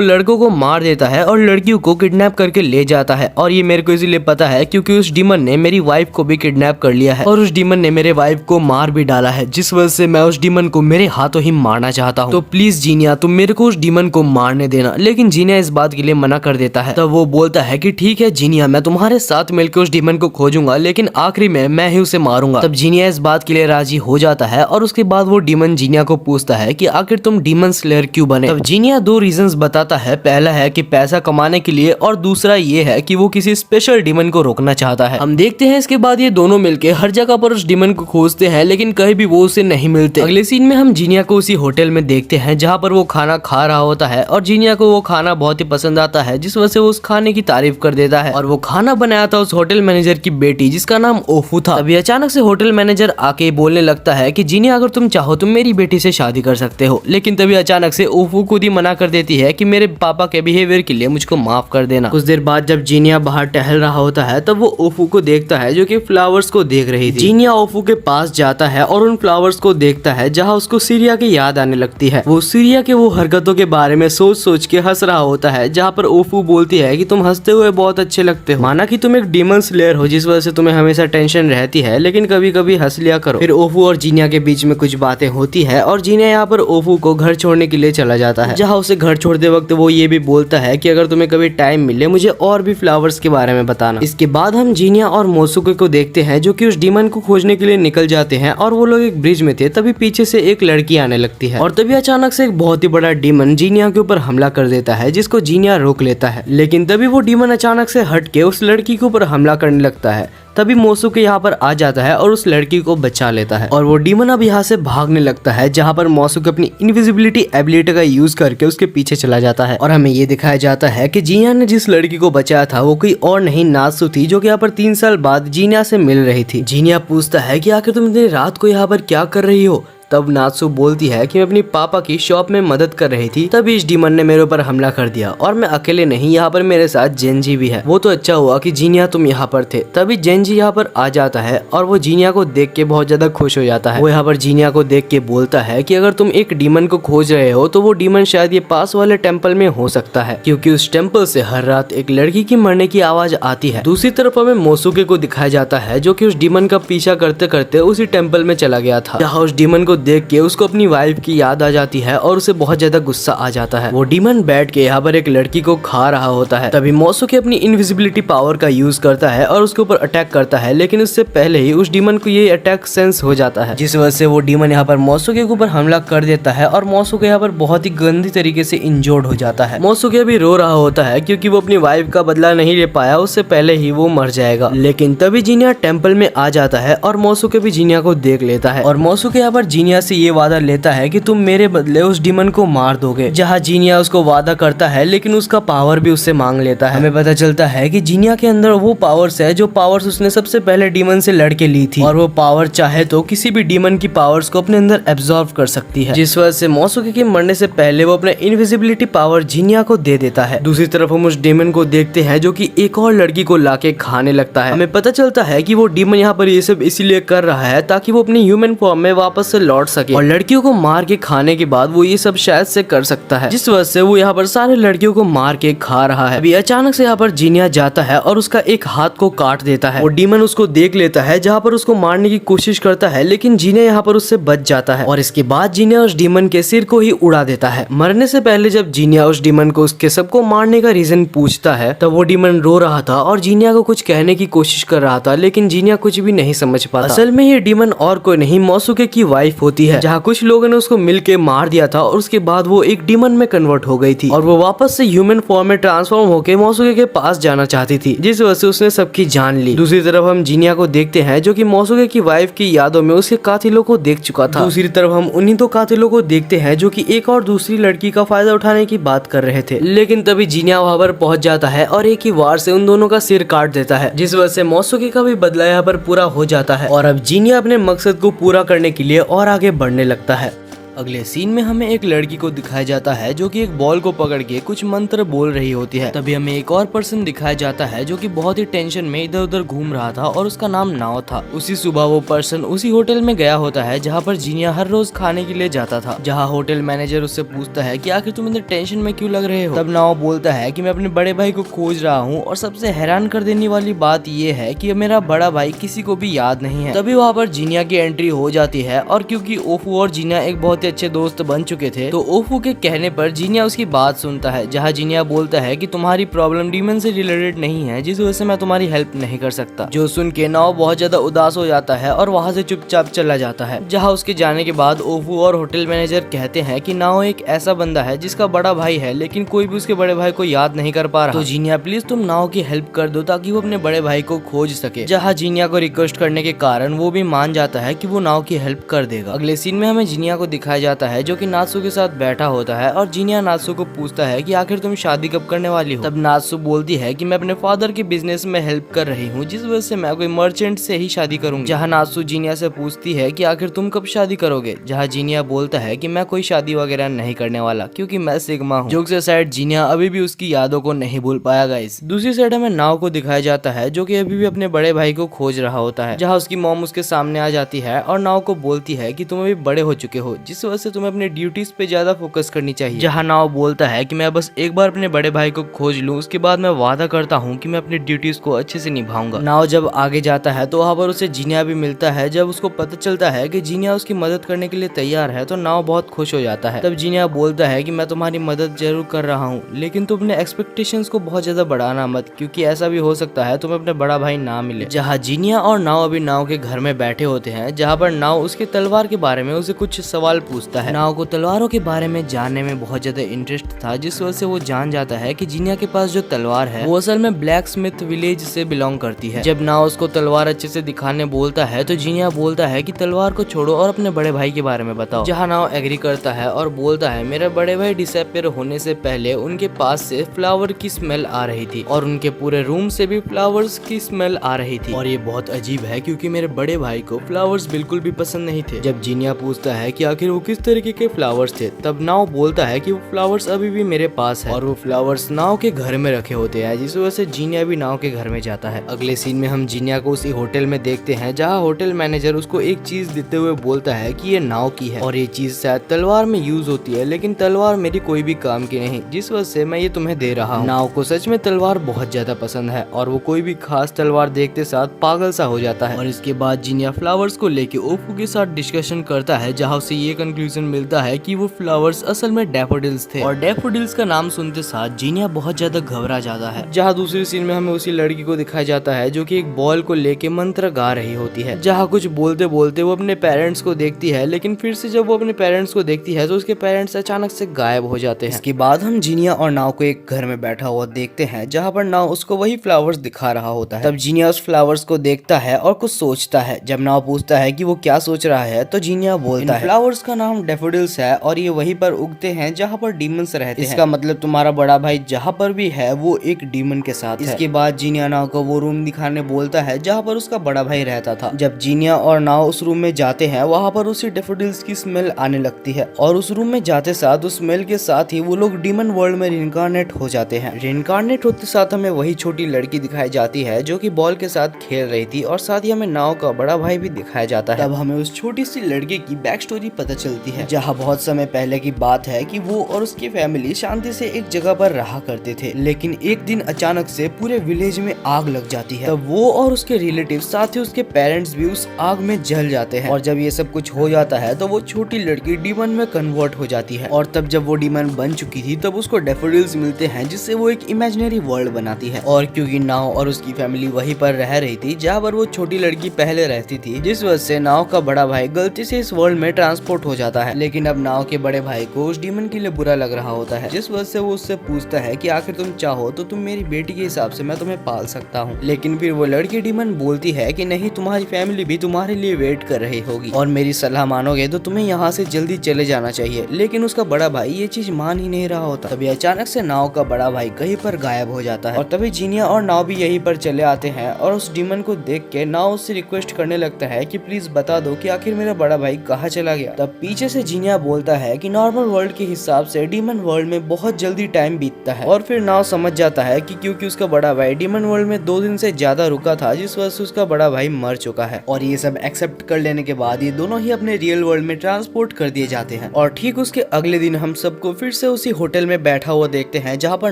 लड़कों को मार देता है और लड़कियों को किडनैप करके ले जाता है। और ये मेरे को इसलिए पता है क्योंकि उस डीमन ने मेरी वाइफ को भी किडनैप कर लिया है और उस डीमन ने मेरे वाइफ को मार भी डाला है, जिस वजह से मैं उस डीमन को मेरे हाथों ही मारना चाहता हूँ। तो प्लीज जीनिया, तुम मेरे को उस डीमन को मारने देना। लेकिन जीनिया इस बात के लिए मना कर देता है। तब वो बोलता है कि ठीक है जीनिया, मैं तुम्हारे साथ मिलकर उस डीमन को खोजूंगा, लेकिन आखिरी में मैं ही उसे मारूंगा। तब जीनिया इस बात के लिए राजी हो जाता है और उसके बाद वो डीमन जीनिया को पूछता है कि आखिर तुम डीमन स्लेयर क्यों बने। तब जीनिया दो रीजंस बताता है। पहला है कि पैसा कमाने के लिए और दूसरा ये है कि वो किसी स्पेशल डीमन को रोकना चाहता है। हम देखते हैं इसके बाद ये दोनों मिलके हर जगह पर उस डीमन को खोजते हैं, लेकिन कहीं भी वो उसे नहीं मिलते। अगले सीन में हम जीनिया को उसी होटल में देखते हैं जहाँ पर वो खाना खा रहा होता है और जीनिया को वो खाना बहुत ही पसंद आता है, जिस वजह से वो उस खाने की तारीफ कर देता है। और वो खाना बनाया था उस होटल मैनेजर की बेटी, जिसका नाम ओफू था। अभी अचानक से होटल मैनेजर आके बोलने लगता है कि जीनिया, अगर तुम चाहो तुम मेरी बेटी से शादी कर सकते हो। लेकिन तभी अचानक से ओफू खुद ही मना कर देती है कि मेरे पापा के बिहेवियर के लिए मुझको माफ कर देना। कुछ देर बाद जब जीनिया बाहर टहल रहा होता है तब वो ओफू को देखता है, जो कि फ्लावर्स को देख रही थी। जीनिया ओफू के पास जाता है और उन फ्लावर्स को देखता है, जहाँ उसको सीरिया की याद आने लगती है। वो सीरिया के वो हरकतों के बारे में सोच सोच के हंस रहा होता है, जहाँ पर ओफू बोलती है कि तुम हंसते हुए बहुत अच्छे लगते हो, माना कि तुम एक डीमन स्लेयर हो, जिस वजह से तुम्हें हमेशा टेंशन रहती है, लेकिन कभी कभी हंस लिया करो। फिर ओफू और जीनिया के बीच में कुछ बातें होती है और जीनिया यहाँ पर ओफू को घर छोड़ने के लिए चला जाता है, जहाँ उसे घर छोड़ते वक्त वो ये भी बोलता है कि अगर तुम्हें कभी टाइम मिले मुझे और भी फ्लावर्स के बारे में बताना। इसके बाद हम जीनिया और मोसुके को देखते हैं, जो कि उस डीमन को खोजने के लिए निकल जाते हैं और वो लोग एक ब्रिज में थे। तभी पीछे से एक लड़की आने लगती है और तभी अचानक से एक बहुत ही बड़ा डीमन जीनिया के ऊपर हमला कर देता है, जिसको जीनिया रोक लेता है। लेकिन तभी वो डीमन अचानक से हट के उस लड़की के ऊपर हमला करने लगता है। तभी मोसुके यहाँ पर आ जाता है और उस लड़की को बचा लेता है और वो डीमन अब यहाँ से भागने लगता है, जहाँ पर मोसुके अपनी इनविजिबिलिटी एबिलिटी का यूज करके उसके पीछे चला जाता है। और हमें ये दिखाया जाता है कि जीनिया ने जिस लड़की को बचाया था वो कोई और नहीं नात्सु थी, जो कि यहाँ पर 3 साल बाद जीनिया से मिल रही थी। जीनिया पूछता है कि आखिर तुम इतनी रात को यहाँ पर क्या कर रही हो। तब नात्सु बोलती है कि मैं अपनी पापा की शॉप में मदद कर रही थी, तभी इस डीमन ने मेरे ऊपर हमला कर दिया और मैं अकेले नहीं, यहाँ पर मेरे साथ जेनजी भी है। वो तो अच्छा हुआ कि जीनिया तुम यहाँ पर थे। तभी जेनजी यहाँ पर आ जाता है और वो जीनिया को देख के बहुत ज्यादा खुश हो जाता है। वो यहाँ पर जीनिया को देख के बोलता है कि अगर तुम एक डीमन को खोज रहे हो तो वो डीमन शायद ये पास वाले टेम्पल में हो सकता है, क्योंकि उस टेम्पल से हर रात एक लड़की की मरने की आवाज आती है। दूसरी तरफ हमें मोसुके को दिखाया जाता है, जो कि उस डीमन का पीछा करते करते उसी टेम्पल में चला गया था, जहाँ उस डीमन को देख के उसको अपनी वाइफ की याद आ जाती है और उसे बहुत ज्यादा गुस्सा आ जाता है। वो डीमन बैठ के यहाँ पर एक लड़की को खा रहा होता है। तभी मोसुके अपनी इनविजिबिलिटी पावर का यूज करता है और उसके ऊपर अटैक करता है, लेकिन उससे पहले ही उस डीमन को ये अटैक सेंस हो जाता है, जिस वजह से वो डीमन यहाँ पर मोसुके के ऊपर हमला कर देता है और मोसुके यहाँ पर बहुत ही गंदी तरीके से इंजोर्ड हो जाता है। मोसुके भी रो रहा होता है क्योंकि वो अपनी वाइफ का बदला नहीं ले पाया, उससे पहले ही वो मर जाएगा। लेकिन तभी जीनिया टेम्पल में आ जाता है और मोसुके भी जीनिया को देख लेता है और मोसुके यहाँ पर जीनिया से ये वादा लेता है कि तुम मेरे बदले उस डीमन को मार दोगे, जहाँ जीनिया उसको वादा करता है, लेकिन उसका पावर भी उससे मांग लेता है। हमें पता चलता है कि जीनिया के अंदर वो पावर्स है जो पावर्स उसने सबसे पहले डीमन से लड़के ली थी, और वो पावर चाहे तो किसी भी डीमन की पावर्स को अपने अंदर एब्जॉर्ब कर सकती है, जिस वजह से मोसुके के मरने से पहले वो अपने इनविजिबिलिटी पावर जीनिया को दे देता है। दूसरी तरफ हम उस डीमन को देखते हैं जो कि एक और लड़की को लाके खाने लगता है। हमें पता चलता है कि वो डीमन यहाँ पर ये सब इसीलिए कर रहा है ताकि वो अपनी ह्यूमन फॉर्म में वापस से लौट लौट सके और लड़कियों को मार के खाने के बाद वो ये सब शायद से कर सकता है, जिस वजह से वो यहाँ पर सारे लड़कियों को मार के खा रहा है। अभी अचानक से यहाँ पर जीनिया जाता है और उसका एक हाथ को काट देता है। वो डीमन उसको देख लेता है, जहाँ पर उसको मारने की कोशिश करता है, लेकिन जीनिया यहाँ पर उससे बच जाता है और इसके बाद जीनिया उस डीमन के सिर को ही उड़ा देता है। मरने से पहले जब जीनिया उस डीमन को उसके सबको मारने का रीजन पूछता है तब वो डीमन रो रहा था और जीनिया को कुछ कहने की कोशिश कर रहा था, लेकिन जीनिया कुछ भी नहीं समझ पाता। असल में ये डीमन और कोई नहीं मोसुके की वाइफ होती है, जहाँ कुछ लोगों ने उसको मिल के मार दिया था और उसके बाद वो एक डीमन में कन्वर्ट हो गई थी और वो वापस से ह्यूमन फॉर्म में ट्रांसफॉर्म होकर मोसुके के पास जाना चाहती थी, जिस वजह से उसने सबकी जान ली। दूसरी तरफ हम जीनिया को देखते हैं जो कि मोसुके की वाइफ की यादों में उसके कातिलों को देख चुका था। दूसरी तरफ हम उन्हीं तो कातिलों को देखते हैं जो कि एक और दूसरी लड़की का फायदा उठाने की बात कर रहे थे, लेकिन तभी जीनिया वहां पर पहुंच जाता है और एक ही वार से उन दोनों का सिर काट देता है, जिस वजह से मोसुके का भी बदला यहाँ पर पूरा हो जाता है और अब जीनिया अपने मकसद को पूरा करने के लिए और आगे बढ़ने लगता है। अगले सीन में हमें एक लड़की को दिखाया जाता है जो कि एक बॉल को पकड़ के कुछ मंत्र बोल रही होती है। तभी हमें एक और पर्सन दिखाया जाता है जो कि बहुत ही टेंशन में इधर उधर घूम रहा था और उसका नाम नाओ था। उसी सुबह वो पर्सन उसी होटल में गया होता है जहाँ पर जीनिया हर रोज खाने के लिए जाता था, जहाँ होटल मैनेजर उससे पूछता है कि आखिर तुम इधर टेंशन में क्यों लग रहे हो। तब नाओ बोलता है कि मैं अपने बड़े भाई को खोज रहा हूँ और सबसे हैरान कर देने वाली बात ये है कि मेरा बड़ा भाई किसी को भी याद नहीं है। तभी वहाँ पर जीनिया की एंट्री हो जाती है और क्योंकि ओफू और जीनिया एक बहुत ही अच्छे दोस्त बन चुके थे तो ओफू के कहने पर जीनिया उसकी बात सुनता है, जहाँ जीनिया बोलता है कि तुम्हारी प्रॉब्लम डीमन से रिलेटेड नहीं है, जिस वजह से मैं तुम्हारी हेल्प नहीं कर सकता। जो सुन के नाओ बहुत ज्यादा उदास हो जाता है और वहाँ से चुपचाप चला जाता है। जहाँ उसके जाने के बाद ओफू और होटल मैनेजर कहते हैं कि नाओ एक ऐसा बंदा है जिसका बड़ा भाई है लेकिन कोई भी उसके बड़े भाई को याद नहीं कर पा रहा, तो जीनिया प्लीज तुम नाओ की हेल्प कर दो ताकि वो अपने बड़े भाई को खोज सके। जहाँ जीनिया को रिक्वेस्ट करने के कारण वो भी मान जाता है कि वो नाओ की हेल्प कर देगा। अगले सीन में हमें जीनिया को दिखाया जाता है जो कि नात्सु के साथ बैठा होता है और जीनिया नात्सु को पूछता है कि आखिर तुम शादी कब करने वाली हो। तब नात्सु बोलती है कि मैं अपने फादर के बिजनेस में हेल्प कर रही हूँ, जिस वजह से मैं कोई मर्चेंट से ही शादी करूंगी। जहाँ नात्सु जीनिया से पूछती है कि आखिर तुम कब शादी करोगे, जहाँ जीनिया बोलता है कि मैं कोई शादी वगैरह नहीं करने वाला क्योंकि मैं सिग्मा हूँ। जोक से साइड जीनिया अभी भी उसकी यादों को नहीं भूल पाया गाइस। दूसरी साइड हमें नाव को दिखाया जाता है जो कि अभी भी अपने बड़े भाई को खोज रहा होता है, जहाँ उसकी मॉम उसके सामने आ जाती है और नाव को बोलती है कि तुम अभी बड़े हो चुके हो, जिस वजह से तुम्हें अपने ड्यूटीज पे ज्यादा फोकस करनी चाहिए। जहाँ नाव बोलता है कि मैं बस एक बार अपने बड़े भाई को खोज लूं, उसके बाद मैं वादा करता हूँ कि मैं अपनी ड्यूटीज को अच्छे से निभाऊंगा। नाव जब आगे जाता है तो वहाँ पर उसे जीनिया भी मिलता है। जब उसको पता चलता है कि जीनिया उसकी मदद करने के लिए तैयार है तो नाव बहुत खुश हो जाता है। तब जीनिया बोलता है कि मैं तुम्हारी मदद जरूर कर रहा हूँ, लेकिन तुम अपने एक्सपेक्टेशंस को बहुत ज्यादा बढ़ाना मत, क्योंकि ऐसा भी हो सकता है तुम्हें अपने बड़ा भाई ना मिले। जहाँ जीनिया और नाव अभी नाव के घर में बैठे होते हैं, जहाँ पर नाव उसके तलवार के बारे में उसे कुछ सवाल पूछता है। नाव को तलवारों के बारे में जानने में बहुत ज्यादा इंटरेस्ट था, जिस वजह से वो जान जाता है कि जीनिया के पास जो तलवार है वो असल में ब्लैक स्मिथ विलेज से बिलोंग करती है। जब नाव उसको तलवार अच्छे से दिखाने बोलता है तो जीनिया बोलता है कि तलवार को छोड़ो और अपने बड़े भाई के बारे में बताओ। जहाँ नाव एग्री करता है और बोलता है मेरे बड़े भाई डिसअपीयर होने से पहले उनके पास से फ्लावर की स्मेल आ रही थी और उनके पूरे रूम से भी फ्लावर्स की स्मेल आ रही थी, और ये बहुत अजीब है क्योंकि मेरे बड़े भाई को फ्लावर्स बिल्कुल भी पसंद नहीं थे। जब जीनिया पूछता है कि आखिर वो किस तरीके के फ्लावर्स थे, तब नाव बोलता है कि वो फ्लावर्स अभी भी मेरे पास है और वो फ्लावर्स नाव के घर में रखे होते हैं, जिस वजह से जीनिया भी नाव के घर में जाता है। अगले सीन में हम जीनिया को उसी होटल में देखते हैं, जहाँ होटल मैनेजर उसको एक चीज देते हुए बोलता है कि ये नाव की है और ये चीज शायद तलवार में यूज होती है, लेकिन तलवार मेरी कोई भी काम की नहीं, जिस वजह से मैं ये तुम्हें दे रहा हूँ। नाव को सच में तलवार बहुत ज्यादा पसंद है और वो कोई भी खास तलवार देखते साथ पागल सा हो जाता है। और इसके बाद जीनिया फ्लावर्स को लेके ओफू के साथ डिस्कशन करता है, जहाँ उसे ये कंक्लूजन मिलता है कि वो फ्लावर्स असल में डैफोडिल्स थे और डैफोडिल्स का नाम सुनते साथ जीनिया बहुत ज्यादा घबरा जाता है। जहाँ दूसरी सीन में हमें उसी लड़की को दिखाया जाता है जो कि एक बॉल को लेके मंत्र गा रही होती है, जहाँ कुछ बोलते बोलते वो अपने पेरेंट्स को देखती है, लेकिन फिर से जब वो अपने पेरेंट्स को देखती है तो उसके पेरेंट्स अचानक से गायब हो जाते हैं। इसके बाद हम जीनिया और नाव को एक घर में बैठा हुआ देखते हैं, जहाँ पर नाव उसको वही फ्लावर्स दिखा रहा होता है। तब जीनिया उस फ्लावर्स को देखता है और कुछ सोचता है। जब नाव पूछता है कि वो क्या सोच रहा है तो जीनिया बोलता है फ्लावर्स का नाम डेफोडिल्स है और ये वहीं पर उगते हैं जहाँ पर डीमंस रहते हैं। इसका मतलब तुम्हारा बड़ा भाई जहाँ पर भी है वो एक डीमन के साथ है। इसके बाद जीनिया नाव को वो रूम दिखाने बोलता है जहाँ पर उसका बड़ा भाई रहता था। जब जीनिया और नाव उस रूम में जाते हैं वहाँ पर उसी डेफोडिल्स की स्मेल आने लगती है और उस रूम में जाते साथ उस स्मेल के साथ ही वो लोग डीमन वर्ल्ड में रिइंकार्नेट हो जाते हैं। रिइंकार्नेट होते साथ हमें वही छोटी लड़की दिखाई जाती है जो कि बॉल के साथ खेल रही थी और साथ ही हमें नाव का बड़ा भाई भी दिखाया जाता है। तब हमें उस छोटी सी लड़के की बैक स्टोरी पता चलती है जहाँ बहुत समय पहले की बात है कि वो और उसकी फैमिली शांति से एक जगह पर रहा करते थे, लेकिन एक दिन अचानक से पूरे विलेज में आग लग जाती है। तब वो और उसके रिलेटिव साथ ही उसके पेरेंट्स भी उस आग में जल जाते हैं और जब ये सब कुछ हो जाता है तो वो छोटी लड़की डीमन में कन्वर्ट हो जाती है और तब जब वो डीमन बन चुकी थी तब उसको डेफोडिल्स मिलते हैं जिससे वो एक इमेजिनरी वर्ल्ड बनाती है। और क्योंकि नाव और उसकी फैमिली वहीं पर रह रही थी जहाँ पर वो छोटी लड़की पहले रहती थी, जिस वजह से नाव का बड़ा भाई गलती से इस वर्ल्ड में ट्रांसपोर्ट हो जाता है। लेकिन अब नाव के बड़े भाई को उस डीमन के लिए बुरा लग रहा होता है, जिस वजह से वो उससे पूछता है कि आखिर तुम चाहो तो तुम मेरी बेटी के हिसाब से मैं तुम्हें पाल सकता हूँ। लेकिन फिर वो लड़की डीमन बोलती है कि नहीं, तुम्हारी फैमिली भी तुम्हारे लिए वेट कर रही होगी और मेरी सलाह मानोगे तो तुम्हें यहाँ से जल्दी चले जाना चाहिए। लेकिन उसका बड़ा भाई ये चीज मान ही नहीं रहा होता। तभी अचानक से नाव का बड़ा भाई कहीं पर गायब हो जाता है और तभी जीनिया और नाव भी यहीं पर चले आते हैं और उस डीमन को देख के नाव उससे रिक्वेस्ट करने लगता है कि प्लीज बता दो कि आखिर मेरा बड़ा भाई कहाँ चला गया। तब पीछे से जीनिया बोलता है कि नॉर्मल वर्ल्ड के हिसाब से डीमन वर्ल्ड में बहुत जल्दी टाइम बीतता है और फिर नाव समझ जाता है कि क्योंकि उसका बड़ा भाई डीमन वर्ल्ड में 2 दिन से ज्यादा रुका था, जिस वजह से उसका बड़ा भाई मर चुका है। और ये सब एक्सेप्ट कर लेने के बाद ये दोनों ही अपने रियल वर्ल्ड में ट्रांसपोर्ट कर दिए जाते हैं। और ठीक उसके अगले दिन हम सबको फिर से उसी होटल में बैठा हुआ देखते हैं जहाँ पर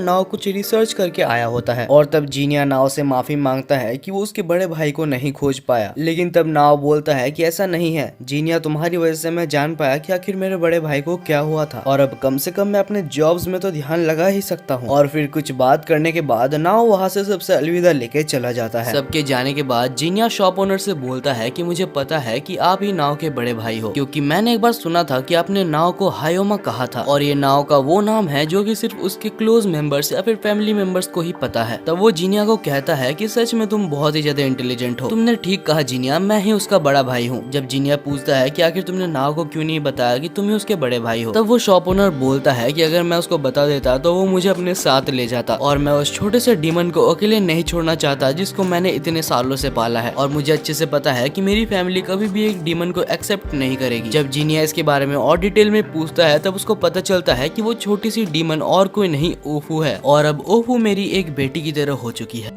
नाव कुछ रिसर्च करके आया होता है और तब जीनिया नाव से माफी मांगता है कि वो उसके बड़े भाई को नहीं खोज पाया। लेकिन तब नाव बोलता है कि ऐसा नहीं है जीनिया, तुम्हारी वजह से मैं जान पाया कि आखिर मेरे बड़े भाई को क्या हुआ था और अब कम से कम मैं अपने जॉब्स में तो ध्यान लगा ही सकता हूँ। और फिर कुछ बात करने के बाद नाव वहाँ से सबसे अलविदा लेके चला जाता है। सबके जाने के बाद जीनिया शॉप ओनर से बोलता है कि मुझे पता है कि आप ही नाव के बड़े भाई हो, क्योंकि मैंने एक बार सुना था कि आपने नाव को हायोमा कहा था और ये नाव का वो नाम है जो कि सिर्फ उसके क्लोज मेंबर्स या फिर फैमिली मेंबर्स को ही पता है। तब वो जीनिया को कहता है कि सच में तुम बहुत ही ज्यादा इंटेलिजेंट हो, तुमने ठीक कहा जीनिया, मैं ही उसका बड़ा भाई हूँ। जब जीनिया पूछता है कि आखिर तुमने नाव को क्यों नहीं बताया कि तुम ही उसके बड़े भाई हो, तब वो शॉप ओनर बोलता है कि अगर मैं उसको बता देता तो वो मुझे अपने साथ ले जाता और मैं उस छोटे से डीमन को अकेले नहीं छोड़ना चाहता जिसको मैंने इतने सालों से पाला है और मुझे अच्छे से पता है कि मेरी फैमिली कभी भी एक डीमन को एक्सेप्ट नहीं करेगी। जब जीनिया इसके बारे में और डिटेल में पूछता है तब उसको पता चलता है कि वो छोटी सी डीमन और कोई नहीं ओफू है और अब ओफू मेरी एक बेटी की तरह हो चुकी है।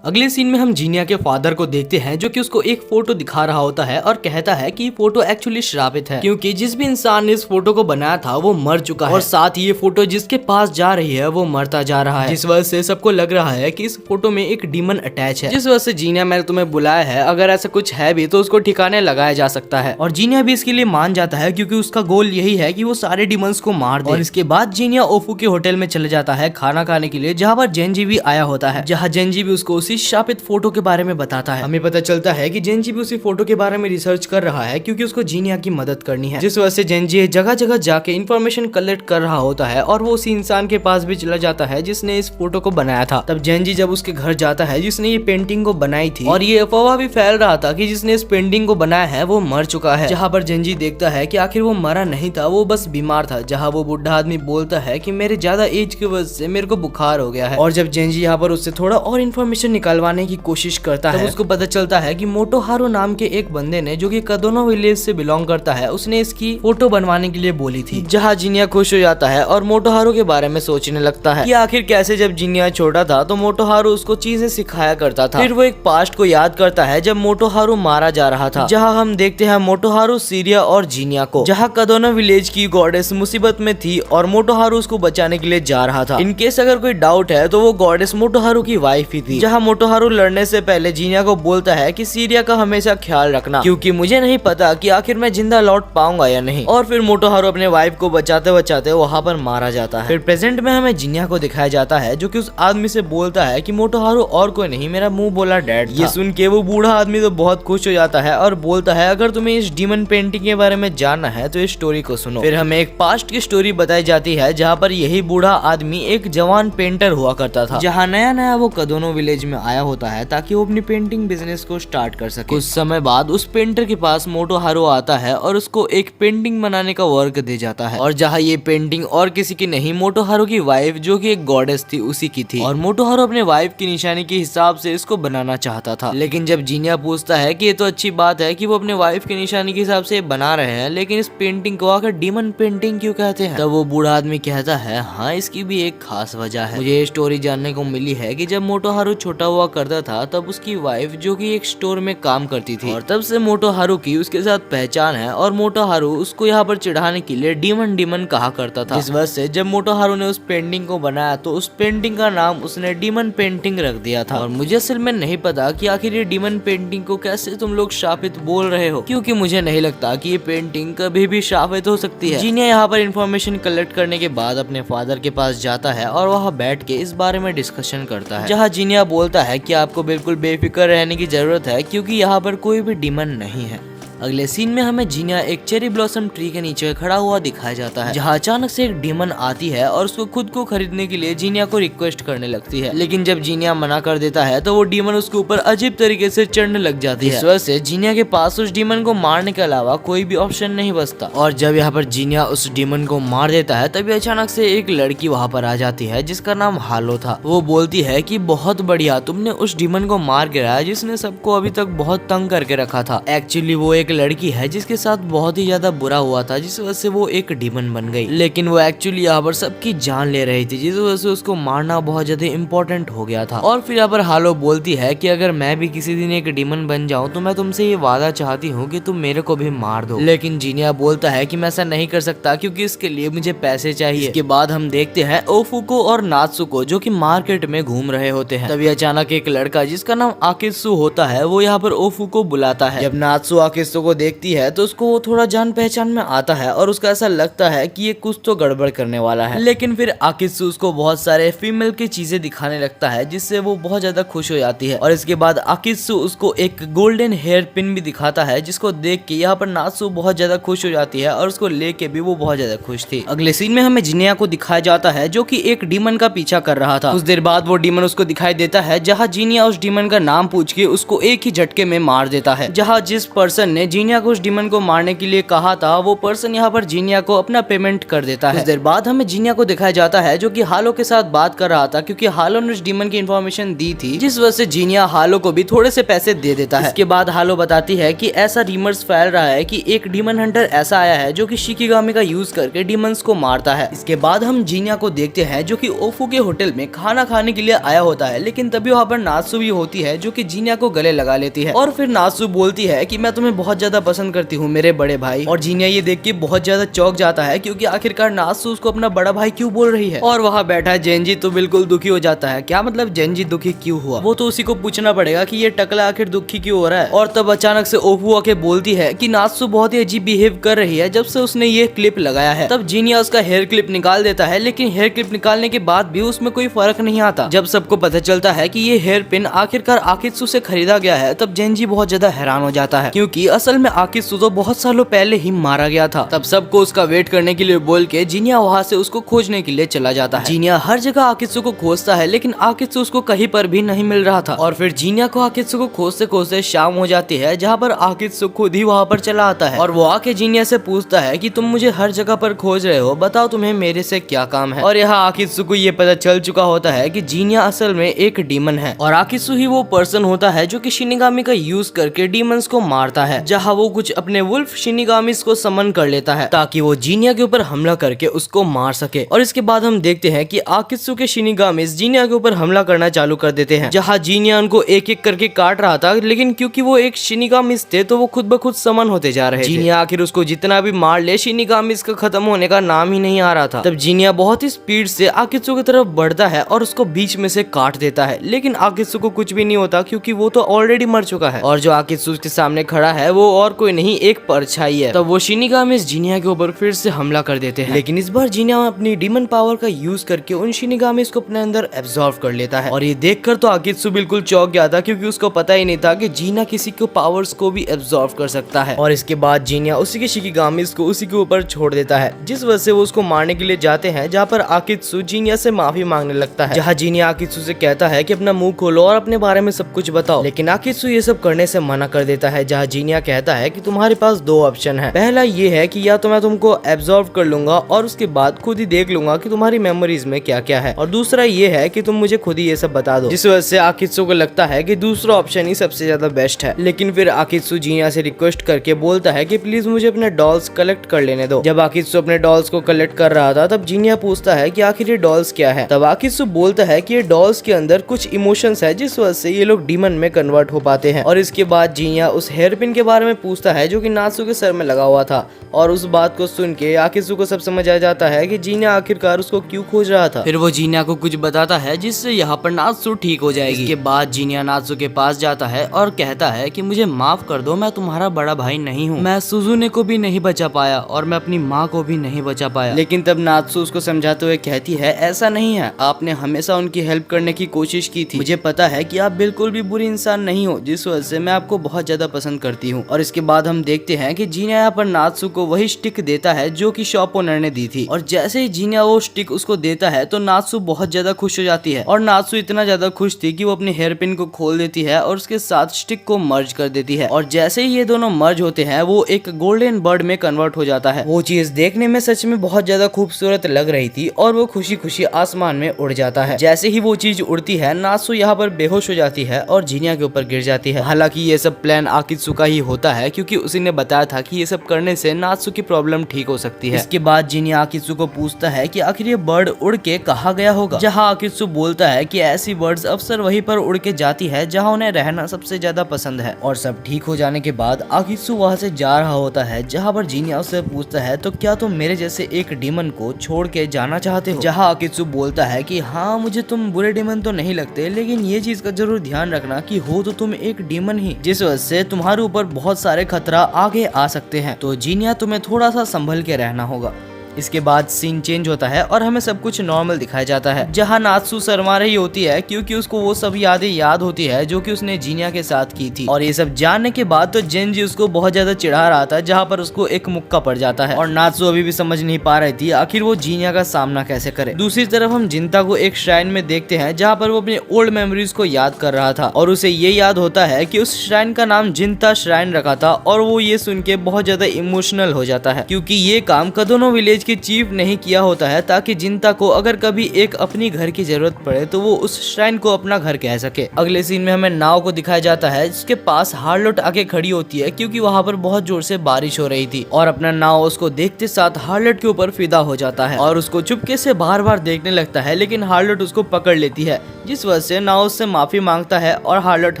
अगले सीन में हम जीनिया के फादर को देखते हैं जो कि उसको एक फोटो दिखा रहा होता है और कहता है कि ये फोटो एक्चुअली श्रापित है क्योंकि जिस भी इंसान ने इस फोटो को बनाया था वो मर चुका है और साथ ही ये फोटो जिसके पास जा रही है वो मरता जा रहा है, जिस वजह से सबको लग रहा है कि इस फोटो में एक डीमन अटैच है। जिस वजह से जीनिया, मैंने तुम्हें बुलाया है, अगर ऐसा कुछ है भी तो उसको ठिकाने लगाया जा सकता है। और जीनिया भी इसके लिए मान जाता है क्योंकि उसका गोल यही है कि वो सारे डीमंस को मार दे। और इसके बाद जीनिया ओफू के होटल में चले जाता है खाना खाने के लिए जहाँ पर जेंजी भी आया होता है, जहाँ जेंजी भी उसको उसी शापित फोटो के बारे में बताता है। हमें पता चलता है कि जेंजी भी उसी फोटो के बारे में रिसर्च कर रहा है क्योंकि उसको जीनिया की मदद करनी है, जिस वजह से जेंजी जगह जगह जाके इन्फॉर्मेशन कलेक्ट कर रहा होता है और वो उसी इंसान के पास भी चला जाता है जिसने इस फोटो को बनाया था। तब जेंजी जब उसके घर जाता है जिसने ये पेंटिंग को बनाई थी और ये अफवाह भी फैल रहा था कि जिसने इस पेंटिंग को बनाया है वो मर चुका है, जहाँ पर जेंजी देखता है कि आखिर वो मरा नहीं था, वो बस बीमार था। जहाँ वो बुढ़ा आदमी बोलता है कि मेरे ज्यादा एज की वजह से मेरे को बुखार हो गया है। और जब जेंजी यहाँ पर उससे थोड़ा और इन्फॉर्मेशन निकालवाने की कोशिश करता है उसको पता चलता है कि मोटोहारू नाम के एक बंदे ने, जो कि कदोनो विलेज से बिलोंग करता है, उसने इसकी फोटो बनवाने के लिए बोली थी। जहाँ जीनिया खुश हो जाता है और मोटोहारू के बारे में सोचने लगता है कि आखिर कैसे जब जीनिया छोटा था तो मोटोहारू उसको चीजें सिखाया करता था। फिर वो एक पास्ट को याद करता है जब मोटोहारू मारा जा रहा था, जहाँ हम देखते हैं मोटोहारू, सीरिया और जीनिया को, जहाँ कदोनो विलेज की गॉडेस मुसीबत में थी और मोटोहारू उसको बचाने के लिए जा रहा था। इनकेस अगर कोई डाउट है तो वो गॉडेस मोटोहारू की वाइफ ही थी। जहाँ मोटोहारू लड़ने से पहले जीनिया को बोलता है कि सीरिया का हमेशा ख्याल रखना क्योंकि मुझे नहीं पता कि आखिर मैं जिंदा लौट पाऊंगा या नहीं। और फिर मोटोहारू अपने वाइफ को बचाते बचाते वहाँ पर मारा जाता है। फिर प्रेजेंट में हमें जीनिया को दिखाया जाता है जो कि उस आदमी से बोलता है कि मोटोहारू और कोई नहीं, मेरा मुंह बोला डैड। ये सुन के वो बूढ़ा आदमी तो बहुत खुश हो जाता है और बोलता है अगर तुम्हें इस डीमन पेंटिंग के बारे में जानना है तो इस स्टोरी को सुनो। फिर हमें एक पास्ट की स्टोरी बताई जाती है जहाँ पर यही बूढ़ा आदमी एक जवान पेंटर हुआ करता था। जहाँ नया नया वो कदोनो विलेज में आया होता है ताकि वो अपनी पेंटिंग बिजनेस को स्टार्ट कर सके। कुछ समय बाद उस पेंटर के पास मोटोहारू आता है और उसको एक पेंटिंग बनाने का वर्क दे जाता है, और जहाँ ये पेंटिंग और किसी की नहीं, मोटोहारू की वाइफ जो कि एक गॉडेस थी उसी की थी, और मोटोहारू अपने वाइफ की निशानी के हिसाब से इसको बनाना चाहता था। लेकिन जब जीनिया पूछता है कि ये तो अच्छी बात है कि वो अपने वाइफ की निशानी के हिसाब से बना रहे हैं, लेकिन इस पेंटिंग को आकर डीमन पेंटिंग क्यों कहते हैं, तब वो बूढ़ा आदमी कहता है हाँ इसकी भी एक खास वजह है। मुझे ये स्टोरी जानने को मिली है कि जब मोटोहारू छोटा हुआ करता था तब उसकी वाइफ जो कि एक स्टोर में काम करती थी, और तब से मोटोहारू की उसके साथ पहचान है, और मोटोहारू उसको यहाँ पर चिढ़ाने के लिए डीमन डीमन कहा करता था। इस वजह से जब मोटोहारू ने उस पेंटिंग को बनाया तो उस पेंटिंग का नाम उसने डीमन पेंटिंग रख दिया था। और मुझे असल में नहीं पता कि आखिर ये डीमन पेंटिंग को कैसे तुम लोग शापित बोल रहे हो, क्योंकि मुझे नहीं लगता कि ये पेंटिंग कभी भी शापित हो सकती है। जीनिया यहाँ पर इन्फॉर्मेशन कलेक्ट करने के बाद अपने फादर के पास जाता है और वहाँ बैठ के इस बारे में डिस्कशन करता है, जहाँ जीनिया बोलता है कि आपको बिल्कुल बेफिक्र रहने की जरूरत है क्योंकि यहाँ पर कोई भी डीमन नहीं है। अगले सीन में हमें जीनिया एक चेरी ब्लॉसम ट्री के नीचे खड़ा हुआ दिखाया जाता है, जहाँ अचानक से एक डीमन आती है और उसको खुद को खरीदने के लिए जीनिया को रिक्वेस्ट करने लगती है। लेकिन जब जीनिया मना कर देता है तो वो डीमन उसके ऊपर अजीब तरीके से चढ़ने लग जाती है। इस वजह से जीनिया के पास उस डीमन को मारने के अलावा कोई भी ऑप्शन नहीं बचता, और जब यहाँ पर जीनिया उस डीमन को मार देता है तभी अचानक से एक लड़की वहाँ पर आ जाती है जिसका नाम हालो था। वो बोलती है कि बहुत बढ़िया, तुमने उस डीमन को मार गिराया जिसने सबको अभी तक बहुत तंग करके रखा था। एक्चुअली वो एक लड़की है जिसके साथ बहुत ही ज्यादा बुरा हुआ था, जिस वजह से वो एक डीमन बन गई, लेकिन वो एक्चुअली यहाँ पर सबकी जान ले रही थी, जिस वजह से उसको मारना बहुत ज्यादा इम्पोर्टेंट हो गया था। और फिर यहाँ पर हालो बोलती है कि अगर मैं भी किसी दिन एक डीमन बन जाऊं तो मैं तुमसे ये वादा चाहती हूँ कि तुम मेरे को भी मार दो। लेकिन जीनिया बोलता है कि मैं ऐसा नहीं कर सकता क्योंकि इसके लिए मुझे पैसे चाहिए। इसके बाद हम देखते हैं ओफुको और नात्सुको जो कि मार्केट में घूम रहे होते हैं। तभी अचानक एक लड़का जिसका नाम आकित्सु होता है वो यहाँ पर ओफुको बुलाता है। जब नात्सु आकित्सु को देखती है तो उसको वो थोड़ा जान पहचान में आता है और उसका ऐसा लगता है कि ये कुछ तो गड़बड़ करने वाला है। लेकिन फिर आकित्सु उसको बहुत सारे फीमेल की चीजें दिखाने लगता है जिससे वो बहुत ज्यादा खुश हो जाती है, और इसके बाद आकित्सु उसको एक गोल्डन हेयर पिन भी दिखाता है जिसको देख के यहाँ पर नात्सु बहुत ज्यादा खुश हो जाती है और उसको लेके भी वो बहुत ज्यादा खुश थी। अगले सीन में हमें जीनिया को दिखाया जाता है जो कि एक डीमन का पीछा कर रहा था। कुछ देर बाद वो डीमन उसको दिखाई देता है, जहाँ जीनिया उस डीमन का नाम पूछ के उसको एक ही झटके में मार देता है। जहाँ जिस पर्सन ने जीनिया को उस डीमन को मारने के लिए कहा था वो पर्सन यहाँ पर जीनिया को अपना पेमेंट कर देता है। कुछ देर बाद हमें जीनिया को दिखाया जाता है जो कि हालो के साथ बात कर रहा था, क्योंकि हालो ने उस डीमन की इन्फॉर्मेशन दी थी, जिस वजह से जीनिया हालो को भी थोड़े से पैसे दे देता है। इसके बाद हालो बताती है कि ऐसा रीमर्स फैल रहा है कि एक डीमन हंटर ऐसा आया है जो कि शिकिगामी का यूज करके डीमंस को मारता है। इसके बाद हम जीनिया को देखते हैं जो कि ओफू के होटल में खाना खाने के लिए आया होता है, लेकिन तभी वहाँ पर नात्सु भी होती है जो कि जीनिया को गले लगा लेती है, और फिर नात्सु बोलती है कि मैं तुम्हें बहुत ज्यादा पसंद करती हूँ मेरे बड़े भाई। और जीनिया ये देख के बहुत ज्यादा चौंक जाता है क्योंकि आखिरकार नात्सु उसको अपना बड़ा भाई क्यों बोल रही है। और वहाँ बैठा जेंजी तो बिल्कुल दुखी हो जाता है। क्या मतलब जेंजी दुखी क्यों हुआ? वो तो उसी को पूछना पड़ेगा कि ये टकला आखिर दुखी क्यों हो रहा है। और तब अचानक से ओफू आके बोलती है कि नात्सु बहुत ही अजीब बिहेव कर रही है जब से उसने ये क्लिप लगाया है। तब जीनिया उसका हेयर क्लिप निकाल देता है, लेकिन हेयर क्लिप निकालने के बाद भी उसमें कोई फर्क नहीं आता। जब सबको पता चलता है कि ये हेयर पिन आखिरकार आकित्सु से खरीदा गया है तब जेंजी बहुत ज्यादा हैरान हो जाता है, क्योंकि असल में आकित्सु तो बहुत सालों पहले ही मारा गया था। तब सबको उसका वेट करने के लिए बोल के जीनिया वहाँ से उसको खोजने के लिए चला जाता है। जीनिया हर जगह आकित्सु को खोजता है, लेकिन आकित्सु उसको कहीं पर भी नहीं मिल रहा था। और फिर जीनिया को आकित्सु को खोजते खोजते शाम हो जाती है, जहाँ पर आकित्सु खुद ही वहाँ पर चला आता है और वो आके जीनिया से पूछता है कि तुम मुझे हर जगह पर खोज रहे हो, बताओ तुम्हें मेरे से क्या काम है। और यहाँ आकित्सु को ये पता चल चुका होता है कि जीनिया असल में एक डीमन है, और आकित्सु ही वो पर्सन होता है जो कि शिनिगामी का यूज करके डीमंस को मारता है, जहाँ वो कुछ अपने वुल्फ शिनिगामीज को समन कर लेता है ताकि वो जीनिया के ऊपर हमला करके उसको मार सके। और इसके बाद हम देखते हैं कि आकित्सु के शिनिगामीज जीनिया के ऊपर हमला करना चालू कर देते हैं, जहाँ जीनिया उनको एक एक करके काट रहा था, लेकिन क्योंकि वो एक शिनिगामीज थे तो वो खुद ब खुद समन होते जा रहे थे। जीनिया आखिर उसको जितना भी मार ले, शिनिगामीज का खत्म होने का नाम ही नहीं आ रहा था। तब जीनिया बहुत ही स्पीड से आकित्सु की तरफ बढ़ता है और उसको बीच में से काट देता है, लेकिन आकित्सु को कुछ भी नहीं होता क्योंकि वो तो ऑलरेडी मर चुका है। और जो आकित्सु के सामने खड़ा है वो और कोई नहीं एक परछाई है। तब वो शिनिगामी इस जीनिया के ऊपर फिर से हमला कर देते हैं, लेकिन इस बार जीनिया अपनी डीमन पावर का यूज करके उन शिनिगामी को अपने अंदर एब्जॉर्व कर लेता है। और ये देखकर तो आकित्सु बिल्कुल चौंक गया था, क्योंकि उसको पता ही नहीं था कि जीनिया किसी को पावर्स को भी एब्जॉर्व कर सकता है। और इसके बाद जीनिया उसी के शिनिगामी को उसी के ऊपर छोड़ देता है, जिस वजह से वो उसको मारने के लिए जाते हैं, जहाँ पर आकित्सु जीनिया से माफी मांगने लगता है। जहाँ जीनिया आकित्सु से कहता है कि अपना मुंह खोलो और अपने बारे में सब कुछ बताओ, लेकिन आकित्सु ये सब करने से मना कर देता है। जहाँ जीनिया कहता है कि तुम्हारे पास दो ऑप्शन है, पहला ये है कि या तो मैं तुमको एब्जॉर्व कर लूंगा और उसके बाद खुद ही देख लूंगा कि तुम्हारी मेमोरीज में क्या क्या है, और दूसरा ये है कि तुम मुझे खुद ही ये सब बता दो। जिस वजह से आकित्सु को लगता है कि दूसरा ऑप्शन ही सबसे ज्यादा बेस्ट है। लेकिन फिर आकित्सु जीनिया से रिक्वेस्ट करके बोलता है कि प्लीज मुझे अपने डॉल्स कलेक्ट कर लेने दो। जब आकित्सु अपने डॉल्स को कलेक्ट कर रहा था, तब जीनिया पूछता है कि आखिर ये डॉल्स क्या है। तब आकित्सु बोलता है कि ये डॉल्स के अंदर कुछ इमोशंस है, जिस वजह से ये लोग डीमन में कन्वर्ट हो पाते हैं। और इसके बाद जीनिया उस हेयरपिन के बारे में पूछता है जो कि नात्सु के सर में लगा हुआ था, और उस बात को सुन के आकित्सु को सब समझ आ जाता है कि जीनिया आखिरकार उसको क्यों खोज रहा था। फिर वो जीनिया को कुछ बताता है जिससे यहाँ पर नात्सु ठीक हो जाएगी। इसके बाद जीनिया नात्सु के पास जाता है और कहता है कि मुझे माफ कर दो, मैं तुम्हारा बड़ा भाई नहीं हूँ, मैं सुजुने को भी नहीं बचा पाया और मैं अपनी माँ को भी नहीं बचा पाया। लेकिन तब नात्सु उसको समझाते हुए कहती है ऐसा नहीं है, आपने हमेशा उनकी हेल्प करने की कोशिश की थी, मुझे पता है कि आप बिल्कुल भी बुरी इंसान नहीं हो, जिस वजह से मैं आपको बहुत ज्यादा पसंद करती हूँ। और इसके बाद हम देखते हैं कि जीनिया यहाँ पर नात्सु को वही स्टिक देता है जो कि शॉप ओनर ने दी थी, और जैसे ही जीनिया वो स्टिक उसको देता है तो नात्सु बहुत ज्यादा खुश हो जाती है। और नात्सु इतना ज्यादा खुश थी कि वो अपनी हेयर पिन को खोल देती है और उसके साथ स्टिक को मर्ज कर देती है, और जैसे ही ये दोनों मर्ज होते हैं वो एक गोल्डन बर्ड में कन्वर्ट हो जाता है। वो चीज देखने में सच में बहुत ज्यादा खूबसूरत लग रही थी, और वो खुशी खुशी आसमान में उड़ जाता है। जैसे ही वो चीज उड़ती है, नात्सु यहाँ पर बेहोश हो जाती है और जीनिया के ऊपर गिर जाती है। हालांकि ये सब प्लान आकित्सु का ही होता है, क्योंकि उसी ने बताया था कि ये सब करने से नात्सु की प्रॉब्लम ठीक हो सकती है। इसके बाद जीनिया आकित्सु को पूछता है कि आखिर ये बर्ड उड़ के कहाँ गया होगा, जहाँ आकित्सु बोलता है कि ऐसी बर्ड्स अक्सर वहीं पर उड़ के जाती है जहाँ उन्हें रहना सबसे ज्यादा पसंद है। और सब ठीक हो जाने के बाद आकित्सु वहाँ से जा रहा होता है, जहाँ पर जीनिया उससे पूछता है तो क्या तुम मेरे जैसे एक डीमन को छोड़ के जाना चाहते हो, जहाँ आकित्सु बोलता है कि हाँ मुझे तुम बुरे डीमन तो नहीं लगते, लेकिन ये चीज का जरूर ध्यान रखना कि हो तो तुम एक डीमन ही, जिस वजह से तुम्हारे ऊपर बहुत सारे खतरा आगे आ सकते हैं, तो जीनिया तुम्हें थोड़ा सा संभल के रहना होगा। इसके बाद सीन चेंज होता है और हमें सब कुछ नॉर्मल दिखाया जाता है, जहाँ नात्सु शर्मा रही होती है क्योंकि उसको वो सब यादें याद होती है जो कि उसने जीनिया के साथ की थी। और ये सब जानने के बाद तो जेनजी उसको बहुत ज्यादा चिढ़ा रहा था, जहाँ पर उसको एक मुक्का पड़ जाता है, और नात्सु अभी भी समझ नहीं पा रही थी आखिर वो जीनिया का सामना कैसे करे। दूसरी तरफ हम जिंता को एक श्राइन में देखते हैं, जहाँ पर वो अपने ओल्ड मेमोरीज को याद कर रहा था, और उसे ये याद होता है कि उस श्राइन का नाम जिंता श्राइन रखा था, और वो ये सुन के बहुत ज्यादा इमोशनल हो जाता है, क्योंकि ये काम कदोनो विलेज के चीफ नहीं किया होता है, ताकि जिंता को अगर कभी एक अपनी घर की जरूरत पड़े तो वो उस श्राइन को अपना घर कह सके। अगले सीन में हमें नाव को दिखाया जाता है, जिसके पास हार्लोट आके खड़ी होती है, क्योंकि वहाँ पर बहुत जोर से बारिश हो रही थी, और अपना नाव उसको देखते साथ हार्लोट के ऊपर फिदा हो जाता है और उसको चुपके से बार बार देखने लगता है, लेकिन हार्लोट उसको पकड़ लेती है, जिस वजह से नाव उससे माफी मांगता है और हार्लोट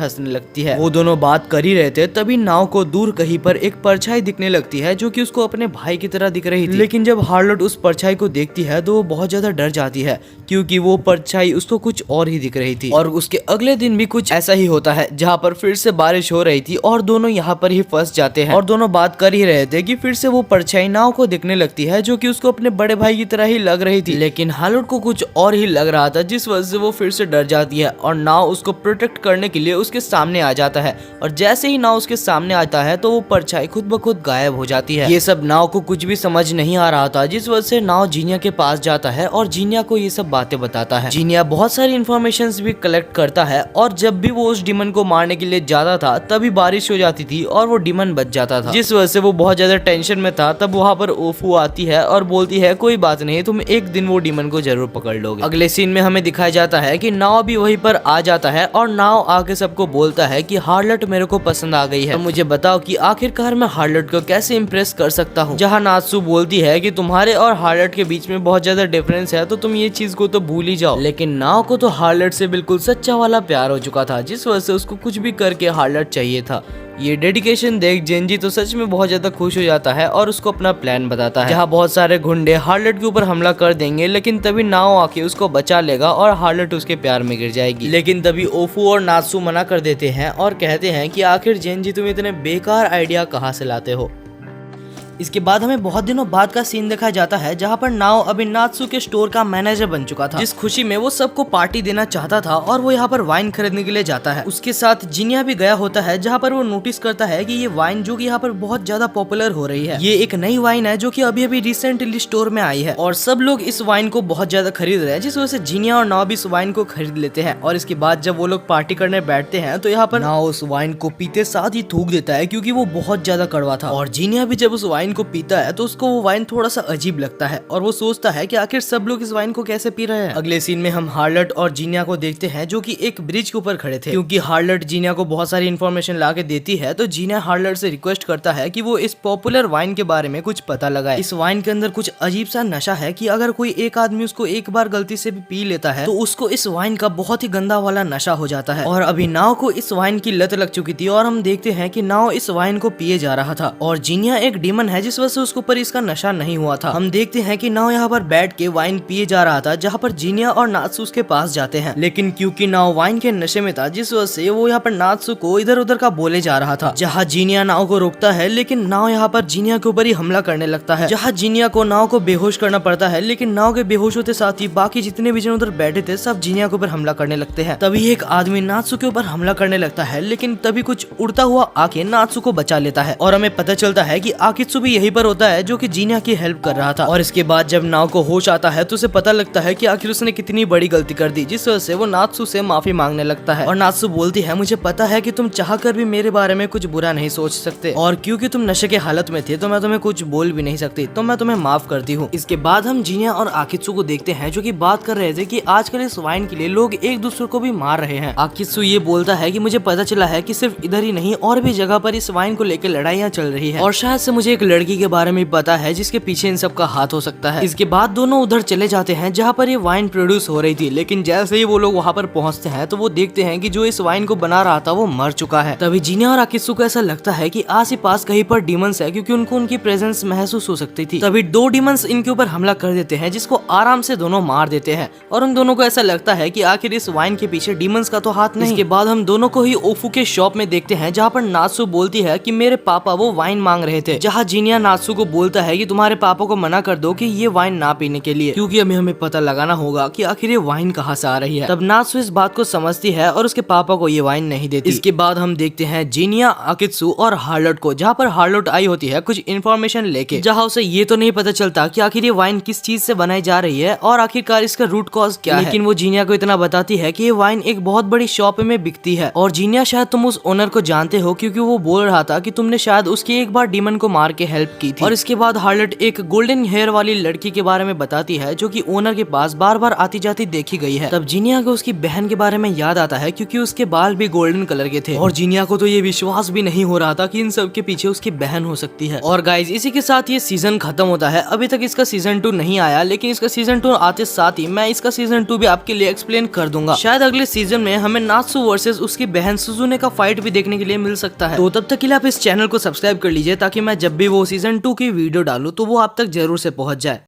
हंसने लगती है। वो दोनों बात कर ही रहे थे, तभी नाव को दूर कहीं पर एक परछाई दिखने लगती है जो कि उसको अपने भाई की तरह दिख रही थी। लेकिन जब हार्लोट उस परछाई को देखती है तो वो बहुत ज्यादा डर जाती है, क्योंकि वो परछाई उसको कुछ और ही दिख रही थी। और उसके अगले दिन भी कुछ ऐसा ही होता है, जहाँ पर फिर से बारिश हो रही थी और दोनों यहाँ पर ही फंस जाते हैं, और दोनों बात कर ही रहे थे कि फिर से वो परछाई नाव को दिखने लगती है जो कि उसको अपने बड़े भाई की तरह ही लग रही थी। लेकिन हार्लोट को कुछ और ही लग रहा था, जिस वजह से वो फिर से डर जाती है और नाव उसको प्रोटेक्ट करने के लिए उसके सामने आ जाता है, और जैसे ही नाव उसके सामने आता है तो वो परछाई खुद ब खुद गायब हो जाती है। ये सब नाव को कुछ भी समझ नहीं आ रहा था, जिस वजह से नाव जीनिया के पास जाता है और जीनिया को ये सब बातें बताता है। जीनिया बहुत सारी इन्फॉर्मेशन भी कलेक्ट करता है, और जब भी वो उस डीमन को मारने के लिए जाता था तभी बारिश हो जाती थी और वो डीमन बच जाता था, जिस वजह से वो बहुत ज्यादा टेंशन में था। तब वहाँ पर ओफू आती है और बोलती है कोई बात नहीं, तुम एक दिन वो डीमन को जरूर पकड़ लोगे। अगले सीन में हमें दिखाया जाता है कि नाव भी वहीं पर आ जाता है, और नाव आके सबको बोलता है कि हार्लोट मेरे को पसंद आ गई है, तो मुझे बताओ कि आखिरकार मैं हार्लोट को कैसे इम्प्रेस कर सकता हूँ। जहाँ नात्सु बोलती है कि तुम्हारे और हार्लेट के बीच में बहुत ज्यादा डिफरेंस है तो तुम ये चीज को तो भूल ही जाओ। लेकिन नाव को तो हार्लेट से बिल्कुल सच्चा वाला प्यार हो चुका था, जिस वजह से उसको कुछ भी करके हार्लेट चाहिए था। ये डेडिकेशन देख जेनजी तो सच में बहुत ज्यादा खुश हो जाता है और उसको अपना प्लान बताता है, जहाँ बहुत सारे गुंडे हार्लेट के ऊपर हमला कर देंगे, लेकिन तभी नाओ आके उसको बचा लेगा और हार्लेट उसके प्यार में गिर जाएगी। लेकिन तभी ओफू और नात्सु मना कर देते हैं और कहते हैं कि आखिर जेनजी तुम इतने बेकार आइडिया कहाँ से लाते हो। इसके बाद हमें बहुत दिनों बाद का सीन दिखाया जाता है, जहाँ पर नाओ अभी नात्सु के स्टोर का मैनेजर बन चुका था, जिस खुशी में वो सबको पार्टी देना चाहता था और वो यहाँ पर वाइन खरीदने के लिए जाता है। उसके साथ जिनिया भी गया होता है, जहाँ पर वो नोटिस करता है कि ये वाइन जो कि यहाँ पर बहुत ज्यादा पॉपुलर हो रही है, ये एक नई वाइन है जो कि अभी अभी रिसेंटली स्टोर में आई है और सब लोग इस वाइन को बहुत ज्यादा खरीद रहे हैं, जिस वजह से जिनिया और नाओ भी इस वाइन को खरीद लेते हैं। और इसके बाद जब वो लोग पार्टी करने बैठते हैं तो यहाँ पर नाओ उस वाइन को पीते साथ ही थूक देता है, क्योंकि वो बहुत ज्यादा कड़वा था। और जिनिया भी जब उस वाइन को पीता है तो उसको वो वाइन थोड़ा सा अजीब लगता है और वो सोचता है कि आखिर सब लोग इस वाइन को कैसे पी रहे हैं। अगले सीन में हम हार्लेट और जीनिया को देखते हैं, जो कि एक ब्रिज के ऊपर खड़े थे। क्योंकि हार्लेट जीनिया को बहुत सारी इन्फॉर्मेशन ला के देती है, तो जीनिया हार्लेट से रिक्वेस्ट करता है कि वो इस पॉपुलर वाइन के बारे में कुछ पता लगाए। इस वाइन के अंदर कुछ अजीब सा नशा है कि अगर कोई एक आदमी उसको एक बार गलती से भी पी लेता है तो उसको इस वाइन का बहुत ही गंदा वाला नशा हो जाता है। और अभी नाव को इस वाइन की लत लग चुकी थी और हम देखते हैं कि नाव इस वाइन को पिए जा रहा था। और जीनिया एक डीमन है, जिस वजह से उसके ऊपर इसका नशा नहीं हुआ था। हम देखते हैं कि नाव यहाँ पर बैठ के वाइन पिए जा रहा था, जहाँ पर जीनिया और नात्सु उसके पास जाते हैं। लेकिन क्योंकि नाव वाइन के नशे में था, जिस वजह से वो यहाँ पर नात्सु को इधर उधर का बोले जा रहा था। जहाँ जीनिया नाव को रोकता है, लेकिन नाव यहाँ पर जीनिया के ऊपर ही हमला करने लगता है, जहाँ जीनिया को नाव को बेहोश करना पड़ता है। लेकिन नाव के बेहोश होते साथ ही बाकी जितने भी जन उधर बैठे थे सब जीनिया के ऊपर हमला करने लगते हैं। तभी एक आदमी नात्सु के ऊपर हमला करने लगता है, लेकिन तभी कुछ उड़ता हुआ आके नात्सु को बचा लेता है और हमें पता चलता है कि आकित्सु भी यहीं पर होता है, जो कि जीनिया की हेल्प कर रहा था। और इसके बाद जब नाव को होश आता है तो उसे पता लगता है कि आखिर उसने कितनी बड़ी गलती कर दी, जिस वजह से वो नात्सु से माफी मांगने लगता है। और नात्सु बोलती है, मुझे पता है कि तुम चाहकर भी मेरे बारे में कुछ बुरा नहीं सोच सकते, और क्योंकि तुम नशे के हालत में थे तो मैं तुम्हें कुछ बोल भी नहीं सकती, तो मैं तुम्हें माफ करती हूँ। इसके बाद हम जीनिया और आकित्सु को देखते हैं, जो कि बात कर रहे थे कि आजकल इस वाइन के लिए लोग एक दूसरे को भी मार रहे हैं। आकित्सु ये बोलता है कि मुझे पता चला है कि सिर्फ इधर ही नहीं और भी जगह पर इस वाइन को लेकर लड़ाइयाँ चल रही है, और शायद से मुझे एक लड़की के बारे में पता है जिसके पीछे इन सब का हाथ हो सकता है। इसके बाद दोनों उधर चले जाते हैं जहाँ पर ये वाइन प्रोड्यूस हो रही थी। लेकिन जैसे ही वो लोग वहाँ पर पहुँचते हैं तो वो देखते हैं कि जो इस वाइन को बना रहा था वो मर चुका है। तभी जीनिया और आकित्सु को ऐसा लगता है कि आस ही पास कहीं पर डीमंस है, क्योंकि उनको उनकी प्रेजेंस महसूस हो सकती थी। तभी दो डीमंस इनके ऊपर हमला कर देते हैं, जिसको आराम से दोनों मार देते हैं, और उन दोनों को ऐसा लगता है कि आखिर इस वाइन के पीछे डीमंस का तो हाथ नहीं। इसके बाद हम दोनों को ही ओफू के शॉप में देखते हैं, जहाँ पर नात्सु बोलती है कि मेरे पापा वो वाइन मांग रहे थे, जहाँ जीनिया नात्सु को बोलता है कि तुम्हारे पापा को मना कर दो कि ये वाइन ना पीने के लिए, क्योंकि हमें पता लगाना होगा कि आखिर ये वाइन कहाँ से आ रही है। तब नात्सु इस बात को समझती है और उसके पापा को ये वाइन नहीं देती। इसके बाद हम देखते हैं जीनिया, आकित्सु और हार्लेट को, जहाँ पर हार्लेट आई होती है कुछ इन्फॉर्मेशन लेके, जहाँ उसे ये तो नहीं पता चलता कि आखिर ये वाइन किस चीज से बनाई जा रही है और आखिरकार इसका रूट कॉज क्या है। लेकिन वो जीनिया को इतना बताती है कि ये वाइन एक बहुत बड़ी शॉप में बिकती है, और जीनिया शायद तुम उस ओनर को जानते हो, क्योंकि वो बोल रहा था कि तुमने शायद उसकी एक बार डीमन को मार के हेल्प की थी। और इसके बाद हार्लेट एक गोल्डन हेयर वाली लड़की के बारे में बताती है, जो कि ओनर के पास बार बार आती जाती देखी गई है। तब जीनिया को उसकी बहन के बारे में याद आता है, क्योंकि उसके बाल भी गोल्डन कलर के थे, और जीनिया को तो ये विश्वास भी नहीं हो रहा था कि इन सब के पीछे उसकी बहन हो सकती है। और गाइज इसी के साथ ये सीजन खत्म होता है। अभी तक इसका सीजन 2 नहीं आया, लेकिन इसका सीजन 2 आते साथ ही मैं इसका सीजन 2 भी आपके लिए एक्सप्लेन कर दूंगा। शायद अगले सीजन में हमें नात्सु वर्सेस उसकी बहन सुजुने का फाइट भी देखने के लिए मिल सकता है। तो तब तक के लिए आप इस चैनल को सब्सक्राइब कर लीजिए, ताकि मैं जब भी वो सीजन 2 की वीडियो डालूं तो वो आप तक जरूर से पहुंच जाए।